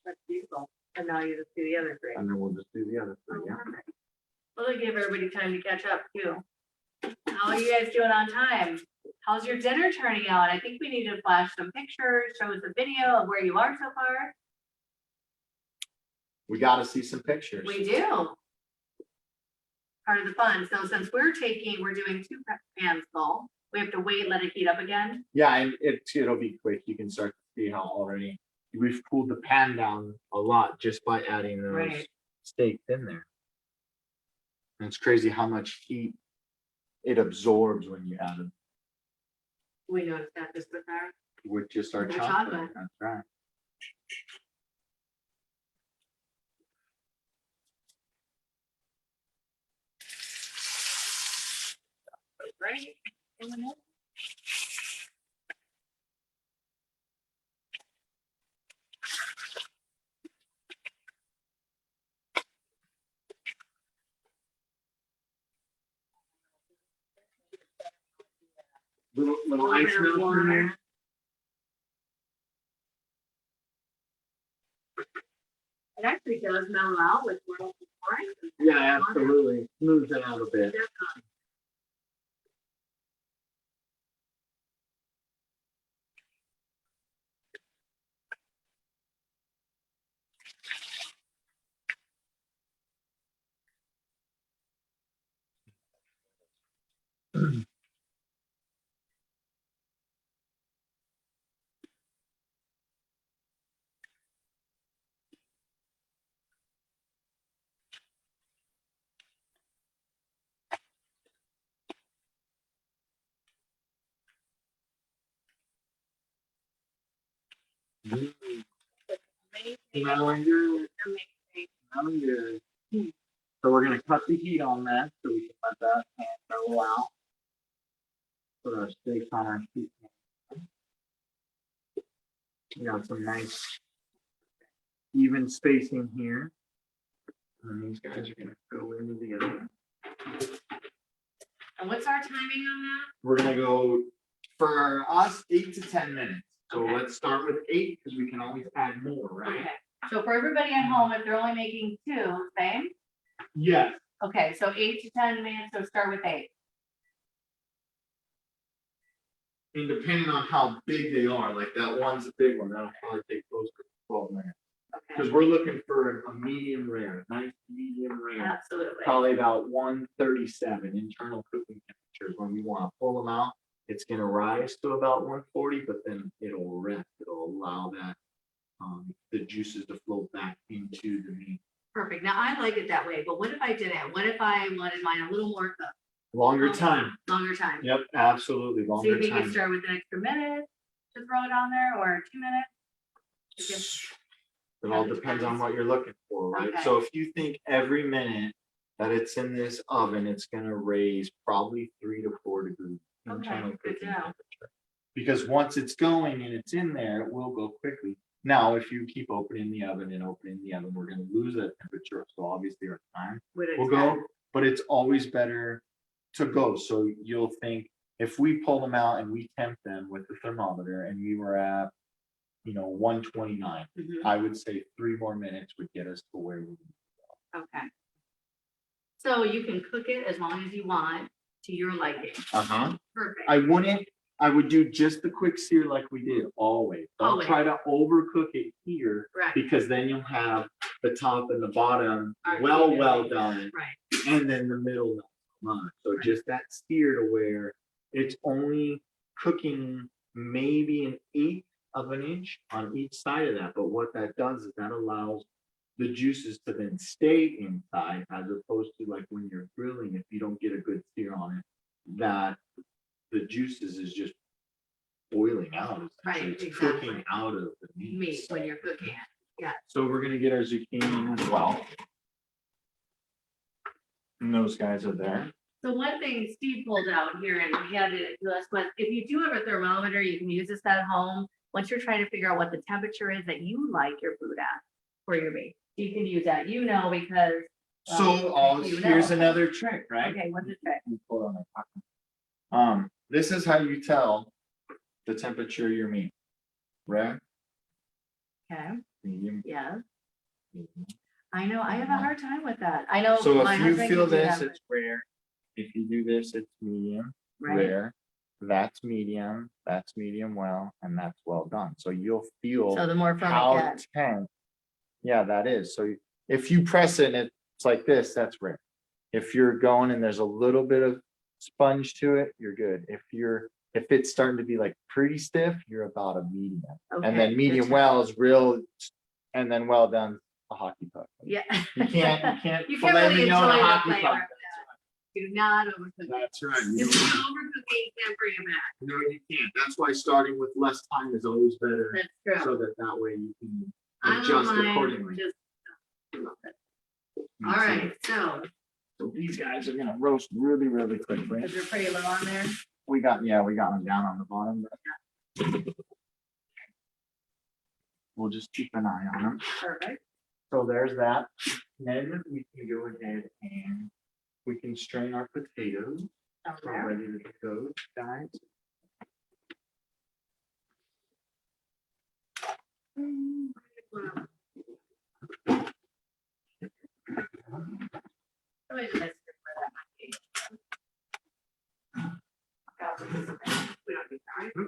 That's beautiful. And now you just do the other three. And then we'll just do the other three, yeah. Well, it'll give everybody time to catch up too. How are you guys doing on time? How's your dinner turning out? I think we need to flash some pictures, show us a video of where you are so far. We gotta see some pictures. We do. Part of the fun. So since we're doing 2 pans full, we have to wait, let it heat up again. Yeah, and it'll be quick. You can start to see how already we've cooled the pan down a lot just by adding those Right. steaks in there. And it's crazy how much heat it absorbs when you add it We noticed that just with just our With the chocolate. chocolate. That's right. Right. Little ice melt in there. It actually does mellow out with more ice. Yeah, absolutely. Smooths it out a bit. Smelling good. Smelling good. So we're gonna cut the heat on that so we can let that pan mellow out. Put our steaks on our heat. We got some nice even spacing here. And these guys are gonna go into the oven. And what's our timing on that? We're gonna go for us 8 to 10 minutes. So Okay. let's start with 8 because we can always add more, right? Okay. So for everybody at home, if they're only making 2, same? Yes. Okay, so 8 to 10 minutes, so start with 8. And depending on how big they are, like that one's a big one, that'll probably take close to 12 minutes. Okay, Because we're looking for a medium rare, nice medium rare. absolutely. Probably about 137 internal cooking temperatures. When we want to pull them out, it's going to rise to about 140, but then it'll rest. It'll allow that the juices to flow back into the meat. Perfect. Now I like it that way, but what if I didn't? What if I wanted mine a little more cooked, Longer time. longer time? Yep, absolutely. So you Longer think you time. start with an extra minute to throw it on there or 2 minutes? It all depends on what you're looking for, right? Okay. So if you think every minute that it's in this oven, it's gonna raise probably 3 to 4 degrees. Okay, internal good cooking to know. temperature. Because once it's going and it's in there, it will go quickly. Now, if you keep opening the oven and opening the oven, we're gonna lose that temperature. So obviously our time Would it will go, but it's always better to go. So you'll think if we pull them out and we temp them with the thermometer and we were at, 129, Mhm. I would say 3 more minutes would get us to where we. Okay. So you can cook it as long as you want to your liking. Perfect. I would do just the quick sear like we did always. Don't Always. try to overcook it here Right, because then you'll have the top and the bottom Are well evenly. done right. and then the middle. much. So just that steer to where it's only cooking maybe an eighth of an inch on each side of that. But what that does is that allows the juices to then stay inside, as opposed to like when you're grilling, if you don't get a good sear on it, that the juices is just boiling out. Essentially. Right, It's exactly. cooking out of the meat. Meat when you're cooking it. So we're gonna get our zucchini as well. And those guys are there. So one thing Steve pulled out here and he had it to us was, if you do have a thermometer, you can use this at home. Once you're trying to figure out what the temperature is that you like your food at for your meat, you can use that, because. Here's another trick, right? Okay, what's the trick? This is how you tell the temperature of your meat. Rare, Okay, medium. yeah, medium. I know, I have a hard time with that. I know. So my if you husband feel can do this, that, it's rare. If you do this, it's medium, right? rare. That's medium, well, and that's well done. So you'll feel So the more from it how gets, tense. Yeah, that is. So if you press it and it's like this, that's rare. If you're going and there's a little bit of sponge to it, you're good. If it's starting to be like pretty stiff, you're about a medium. okay, And then good medium to well know. is real, and then well done, a hockey puck. Yeah. You can't You can't filet really mignon a enjoy the hockey flavor. puck. Do not overcook it. That's right. If you overcook it, you can't bring it back. No, you can't. That's why starting with less time is always better, That's true. so that way you can I don't adjust mind, accordingly. just- love it. All right, so, So these guys are gonna roast really, really quickly. is there pretty low on there? We got them down on the bottom. But we'll just keep an eye on them. Perfect. So there's that. Then we can go ahead and we can strain our potatoes. Down We're there. ready to go, guys. Somebody just missed it for that might be. We don't need that, right?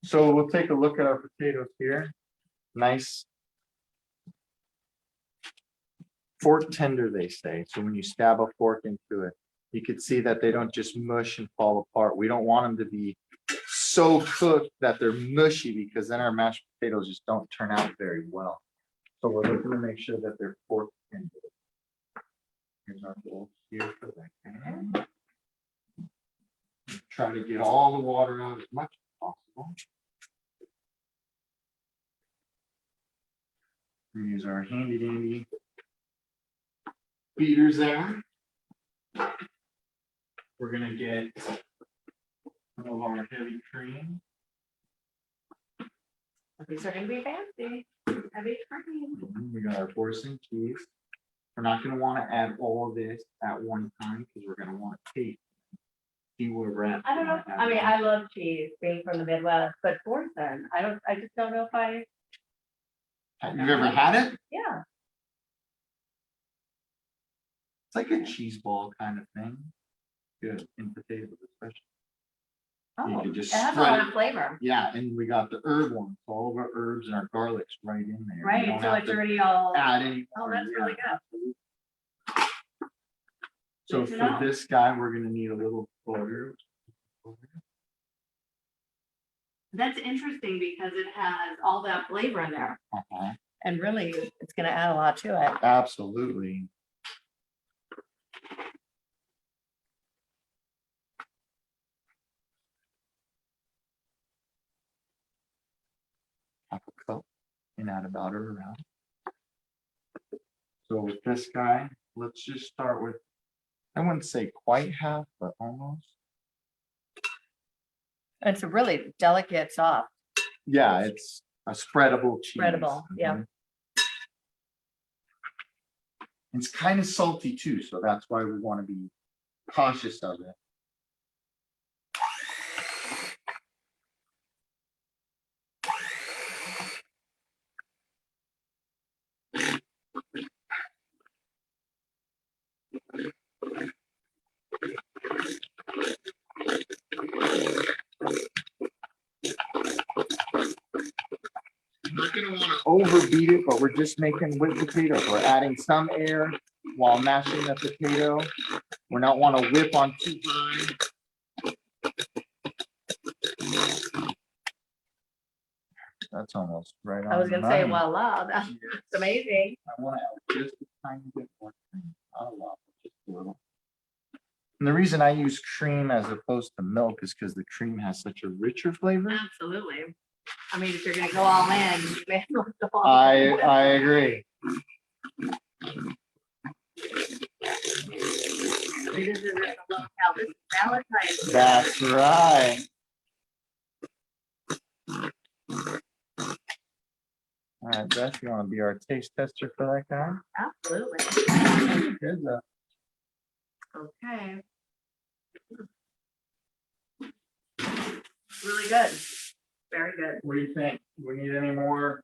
So we'll take a look at our potatoes here. Nice. Fork tender, they say. So when you stab a fork into it, you can see that they don't just mush and fall apart. We don't want them to be so cooked that they're mushy, because then our mashed potatoes just don't turn out very well. So we're looking to make sure that they're fork tender. Here's our bowl here for that. Try to get all the water out as much as possible. We use our handy dandy beaters there. We're gonna get some of our heavy cream. These are gonna be fancy. Heavy cream. We got our porcelain cheese. We're not gonna want to add all of this at one time, because we're gonna want to taste. See where we're at. I don't know, I mean, I love cheese, being from the Midwest, but porcelain, I just don't know if You've ever had it? yeah. It's like a cheese ball kind of thing. Good, in potatoes especially. You Oh, could it just has a spread lot it. of flavor, Yeah, and we got the herb one, so all of our herbs and our garlic's right in there. We right? don't So have it's to already all, add any oh, more, that's really yeah. good. So Good to for know. this guy, we're gonna need a little butter. That's interesting because it has all that flavor in there, Uh-huh, and really, it's gonna add a lot to it. absolutely. Half a cup and add about it around. So with this guy, let's just start with, I wouldn't say quite half, but almost. It's a really delicate, soft. Yeah, it's a spreadable cheese. Spreadable, yeah. Mhm. It's kind of salty too, so that's why we want to be cautious of it. overbeat it, but we're just making whipped potatoes. We're adding some air while mashing the potato. We're not want to whip on too high. That's almost right on. I was gonna say, the money. voila, that's amazing. I want to add just a tiny bit more cream. Not a lot, just a little. And the reason I use cream as opposed to milk is because the cream has such a richer flavor. Absolutely. I mean, if you're gonna go all in, you may as well go all in. I agree. This is a locale. This is Valentine. That's right. All right, Beth, you want to be our taste tester for that guy? Absolutely. Good. Okay. Really good. Very good. What do you think? We need any more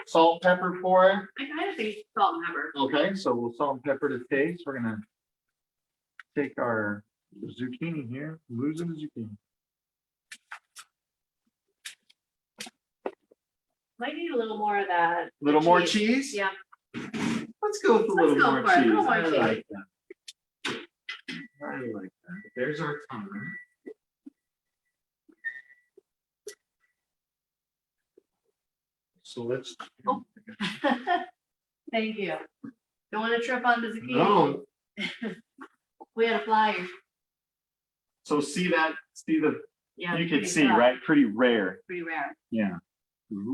salt, pepper for it? I kind of think salt and pepper. Okay, so we'll salt and pepper to taste. We're gonna take our zucchini here, losing the zucchini. Might need a little more of that. Little more cheese? Yeah. Let's go with a Let's little go more for it, a cheese. little more I cheese. like that. I like that. There's our timer. So let's. Oh. Thank you. Don't want to trip on the zucchini. No, We had a flyer. so see that, see the, Yeah. you can pretty see, tough, right? Pretty rare. Pretty rare. Yeah.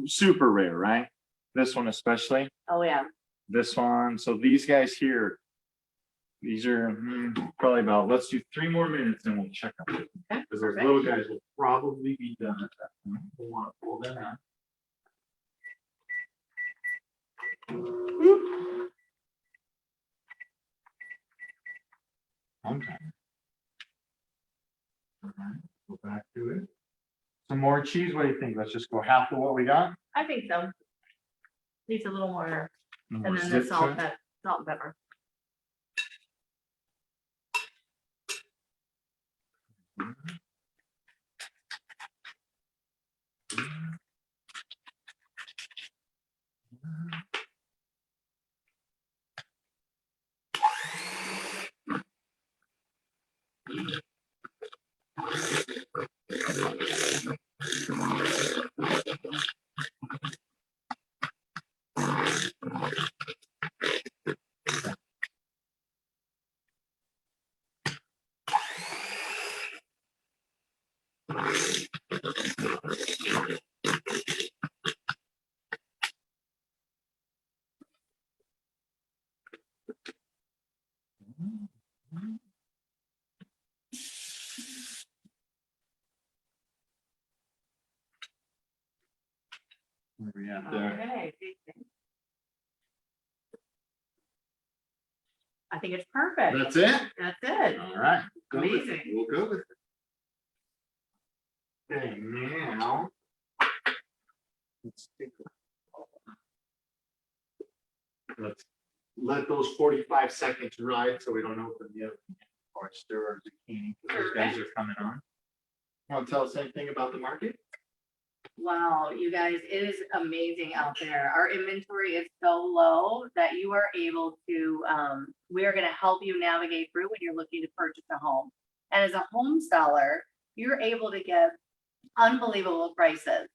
Super rare, right? This one especially, Oh, yeah. this one. So these guys here, these are probably about, let's do 3 more minutes and we'll check them. Okay, Because those perfect. little guys will probably be done at that point. We'll want to pull them out. Okay. All right, go back to it. Some more cheese. What do you think? Let's just go half of what we got. I think so. Needs a little more, And and we'll then the zip salt, to it. salt and pepper. Where we at there? Okay. I think it's perfect. That's it? That's it. All right. Go with it. Amazing. We'll go with it. Okay, now. Let's take let's let those 45 seconds ride so we don't open the oven or stir our zucchini. Those guys are coming on. Want to tell us anything about the market? Wow, you guys, it is amazing out there. Our inventory is so low that you are able to, we are gonna help you navigate through when you're looking to purchase a home. And as a home seller, you're able to get unbelievable prices.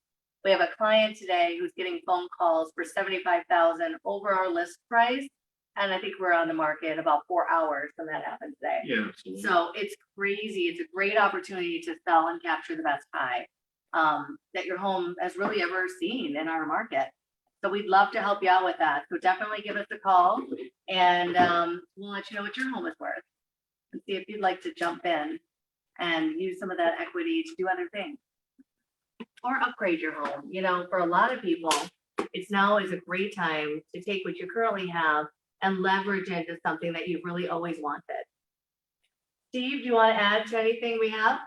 We have a client today who's getting phone calls for 75,000 over our list price. And I think we're on the market about 4 hours when that happened today. Yeah. So it's crazy. It's a great opportunity to sell and capture the best buy that your home has really ever seen in our market. So we'd love to help you out with that. So definitely give us a call and we'll let you know what your home is worth and see if you'd like to jump in and use some of that equity to do other things or upgrade your home. You know, for a lot of people, it's now is a great time to take what you currently have and leverage into something that you've really always wanted. Steve, do you want to add to anything we have?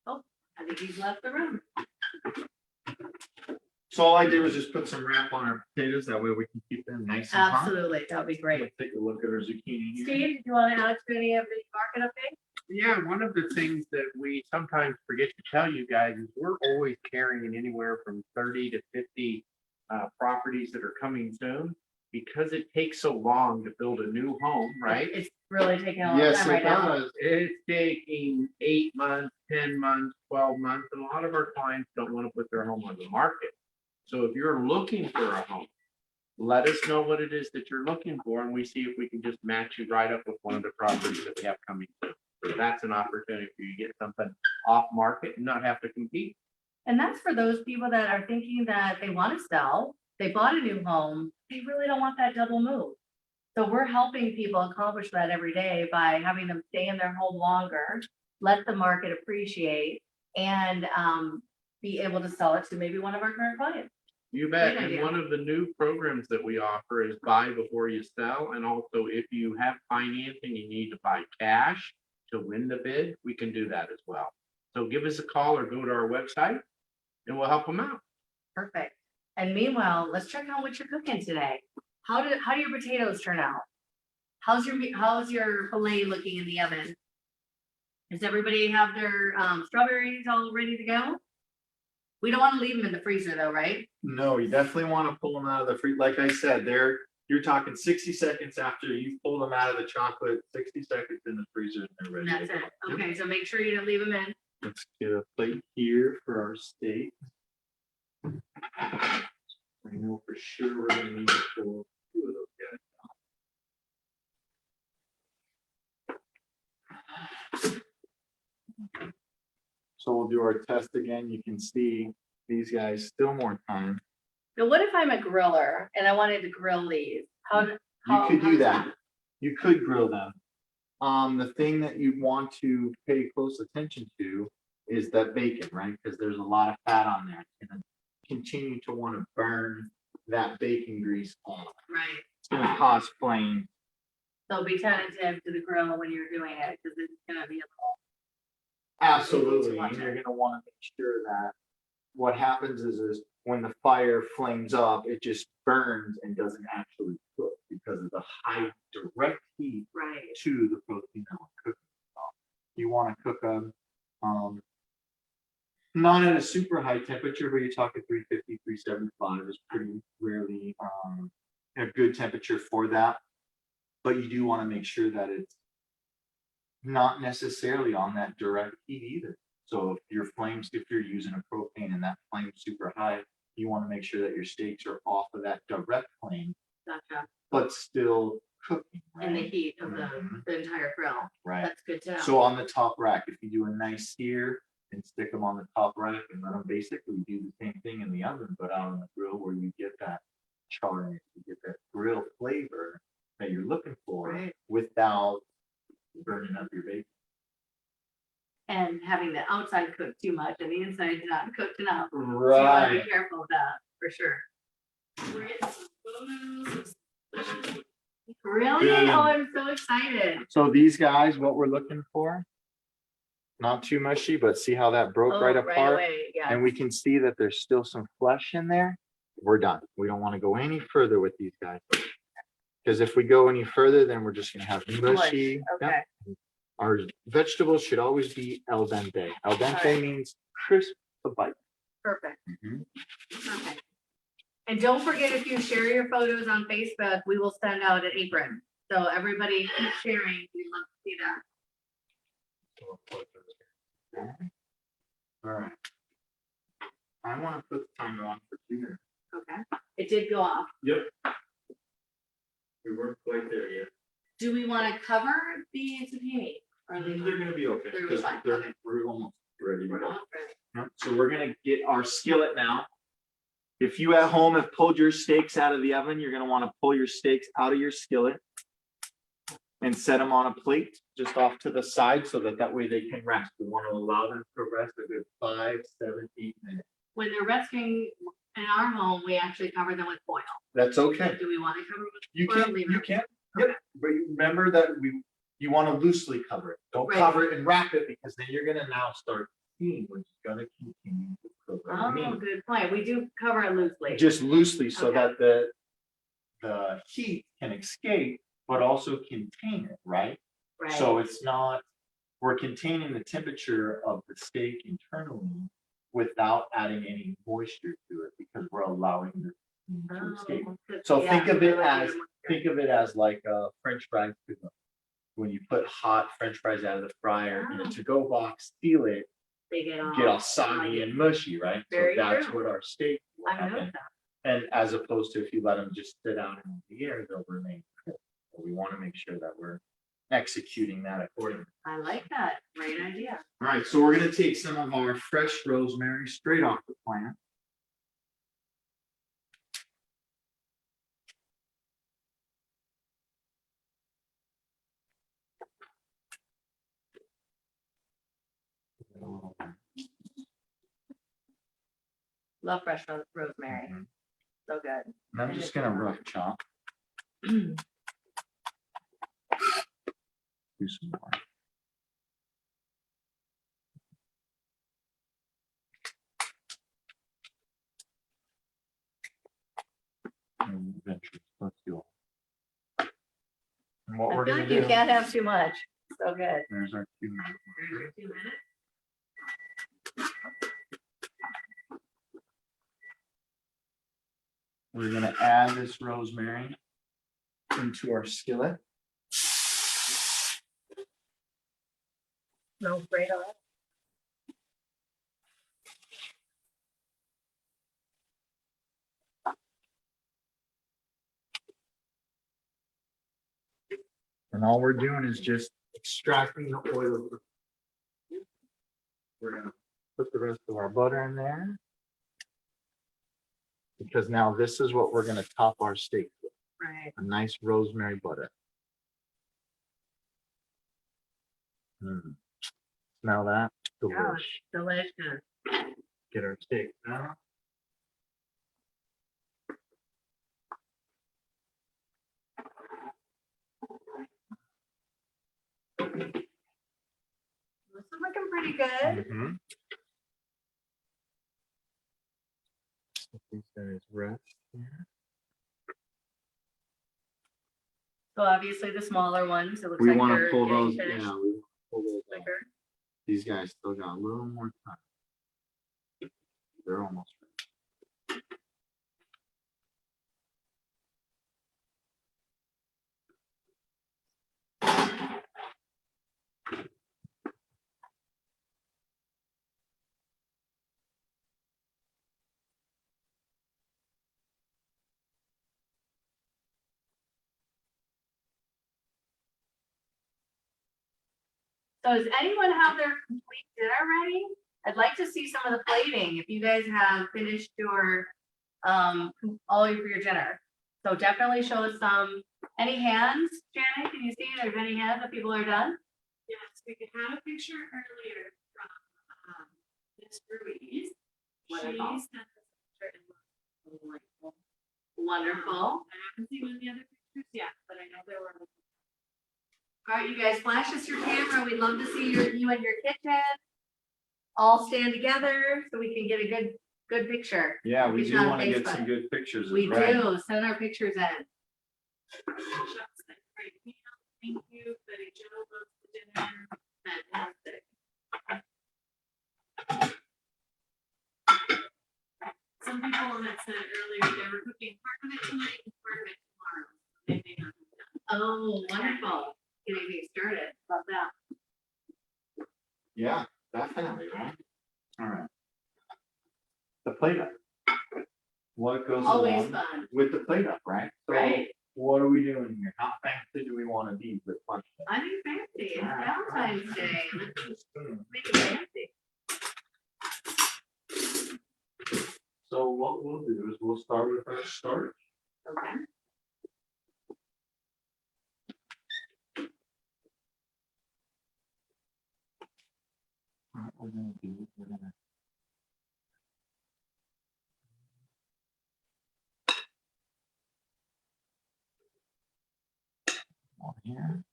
Oh, I think he's left the room. So all I did was just put some wrap on our potatoes. That way we can keep them nice and hot. Absolutely, that would be great. Let's take a look at our zucchini here. Steve, do you want to add to any of the market updates? Yeah, one of the things that we sometimes forget to tell you guys is we're always carrying anywhere from 30 to 50 properties that are coming soon. Because it takes so long to build a new home, right? It's really taking a long Yes, time it right now. does. It's taking 8 months, 10 months, 12 months, and a lot of our clients don't want to put their home on the market. So if you're looking for a home, let us know what it is that you're looking for, and we see if we can just match you right up with one of the properties that we have coming soon. So that's an opportunity for you to get something off market and not have to compete. And that's for those people that are thinking that they want to sell, they bought a new home, they really don't want that double move. So we're helping people accomplish that every day by having them stay in their home longer, let the market appreciate, and be able to sell it to maybe one of our current clients. You bet. Great And idea. one of the new programs that we offer is buy before you sell. And also if you have financing, you need to buy cash to win the bid, we can do that as well. So give us a call or go to our website and we'll help them out. Perfect. And meanwhile, let's check out what you're cooking today. How do your potatoes turn out? How's your filet looking in the oven? Does everybody have their strawberries all ready to go? We don't want to leave them in the freezer though, right? No, you definitely want to pull them out of the freezer. Like I said, you're talking 60 seconds after you pull them out of the chocolate, 60 seconds in the freezer and they're ready. That's to it. go. Okay, so make sure you don't leave them in. Let's get a plate here for our steak. I know for sure we're gonna need it for 2 of those guys. So we'll do our test again. You can see these guys still more time. Now, what if I'm a griller and I wanted to grill these? You could do that. You could grill them. The thing that you want to pay close attention to is that bacon, right? Because there's a lot of fat on there. It's gonna continue to want to burn that bacon grease on. Right. It's gonna cause flame. So be tentative to the grill when you're doing it because it's gonna be a Absolutely, and you're gonna want to make sure that what happens is when the fire flames up, it just burns and doesn't actually cook because of the high direct heat right. to the protein that we're cooking. You want to cook them not at a super high temperature, but you're talking 350, 375 is pretty rarely a good temperature for that. But you do want to make sure that it's not necessarily on that direct heat either. So if you're using a propane and that flame's super high, you want to make sure that your steaks are off of that direct flame, Gotcha. but still cooking, right? In the heat of Mhm. the entire grill. Right. That's good to know. So on the top rack, if you do a nice sear and stick them on the top rack and let them basically do the same thing in the oven, but out on the grill where you get that char, you get that grill flavor that you're looking for Right. without burning up your bacon. And having the outside cooked too much and the inside not cooked enough. So you want to be careful of that for sure. We're getting some photos. Really? Good. Oh, I'm so excited. So these guys, what we're looking for, not too mushy, but see how that broke Oh, right apart? away. Yeah. And we can see that there's still some flesh in there. We're done. We don't want to go any further with these guys. Because if we go any further, then we're just gonna have mushy. Okay. Yep. Our vegetables should always be al dente. Al dente Alright. means crisp to bite. Perfect. Mhm. Perfect. And don't forget, if you share your photos on Facebook, we will send out an apron. So everybody keep sharing. We'd love to see that. All right. I want to put the timer on for 2 minutes. Okay. It did go off. Yep. We weren't quite there yet. Do we want to cover the zucchini? Or leave They're them? gonna be okay. They're 'Cause fine, they're- okay. We're almost ready to We're go. not ready. Yep, so we're gonna get our skillet now. If you at home have pulled your steaks out of the oven, you're gonna wanna pull your steaks out of your skillet and set them on a plate just off to the side so that way they can rest. We wanna allow them to rest a good 5, 7, 8 minutes. When they're resting in our home, we actually cover them with foil. That's okay. Do we want to cover with You foil? can, Leave you it? can. Yep, but remember that you wanna loosely cover it. Don't Right. cover it and wrap it because then you're gonna now start seeing what's gonna continue to cook. Oh, good point. We do cover it loosely. Just loosely so Okay. that the heat can escape, but also contain it, right? Right. So it's not we're containing the temperature of the steak internally without adding any moisture to it because we're allowing the steam to escape. So Yeah, think of it I like as, it. think of it as like a French fry to-go. When you put hot French fries out of the fryer in a to-go box, seal it, They get get all all soggy and mushy, right? So Very that's true. what our steak will I know happen. that. And as opposed to if you let them just sit out in the air, they'll remain. cooked. So we want to make sure that we're executing that accordingly. I like that. Great idea. All right, so we're gonna take some of our fresh rosemary straight off the plant. Love fresh rosemary. Mhm. So good. And I'm just gonna rough chop. Do some more. And eventually, let's do all. And what I we're feel gonna like you do, can't have too much. So good. there's our 2 minutes. There's your 2 minutes. We're gonna add this rosemary into our skillet. No great on it. And all we're doing is just extracting the oil. We're gonna put the rest of our butter in there. Because now this is what we're gonna top our steak with, Right. a nice rosemary butter. Mm. Smell that? Oh, Delish. it's delicious. Get our steak now. This is looking pretty good. Mhm. Let these guys rest here. So obviously the smaller ones, it looks We like wanna they're pull getting those, finished yeah, we wanna pull those out. quicker. These guys still got a little more time. They're almost ready. So does anyone have their complete dinner ready? I'd like to see some of the plating, if you guys have finished your, all of your dinner. So definitely show us some, any hands, Janet, can you see if there's any hands that people are done? Yes, we could have a picture earlier from Ms. Ruiz. Wonderful. She sent us a picture and looked delightful. Wonderful. I haven't seen one of the other pictures yet, but I know there were. All right, you guys, flash us your camera. We'd love to see you and your kitchen all stand together so we can get a good picture. Yeah, we It's do on wanna get Facebook. some good pictures. We right? do, send our pictures in. Shots that great meal. Thank you, Betty Jo loves the dinner. Fantastic. Some people had said earlier they were cooking part of it tonight and part of it tomorrow. They may not be done. Oh, wonderful. Getting me started. Love that. Yeah, definitely, right? All right. The plate up. What goes Always along fun, with the plate up, right? So right? what are we doing here? How fancy do we want to be with lunch? I think fancy. It's Valentine's Day. Let's just Hmm. make it fancy. So what we'll do is we'll start with our starch. Okay. What we're gonna do is we're gonna on here.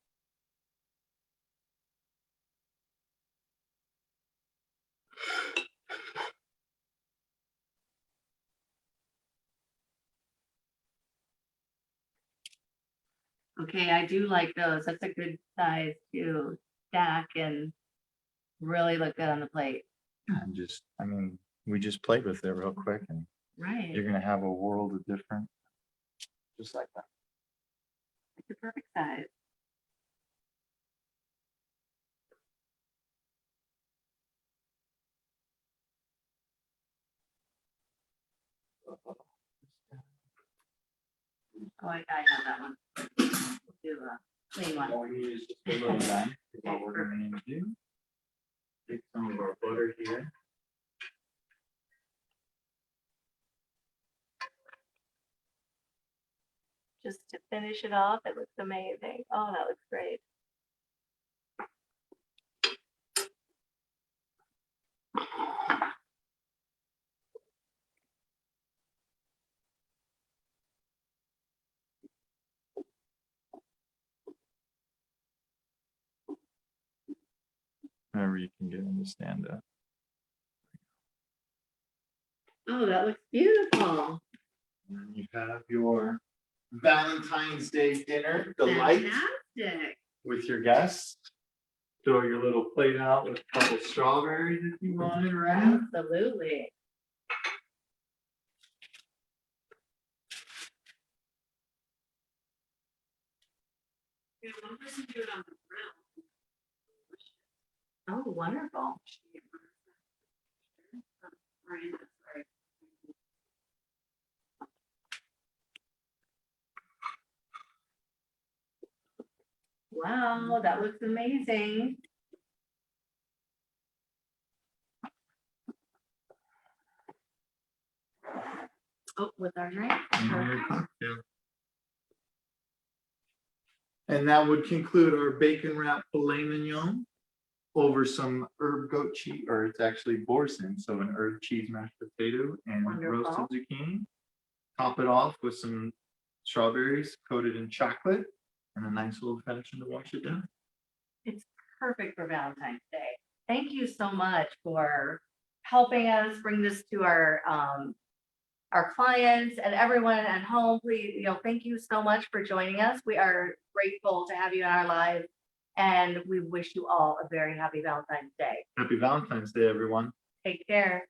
Okay, I do like those. That's a good size too. stack and really look good on the plate. And just, I mean, we just played with it real quick and Right. you're gonna have a world of different, just like that. It's the perfect size. Oh, I have that one. Do a clean one. All we need is just a little lime, is what we're gonna need to do. Take some of our butter here. Just to finish it off, it looks amazing. Oh, that looks great. Whenever you can get them to stand up. Oh, that looks beautiful. And then you have your Valentine's Day dinner delight Fantastic. with your guests. Throw your little plate out with a couple strawberries if you wanted, right? Absolutely. Yeah, one person do it on the grill. Oh, wonderful. Right, sorry. Wow, that looks amazing. Oh, with our drink. Perfect. And that would conclude our bacon wrapped filet mignon over some herb goat cheese, or it's actually boursin, so an herb cheese mashed potato and roasted Wonderful. zucchini. Top it off with some strawberries coated in chocolate and a nice little fashion to wash it down. It's perfect for Valentine's Day. Thank you so much for helping us bring this to our clients and everyone at home. Please, thank you so much for joining us. We are grateful to have you in our lives, and we wish you all a very happy Valentine's Day. Happy Valentine's Day, everyone. Take care.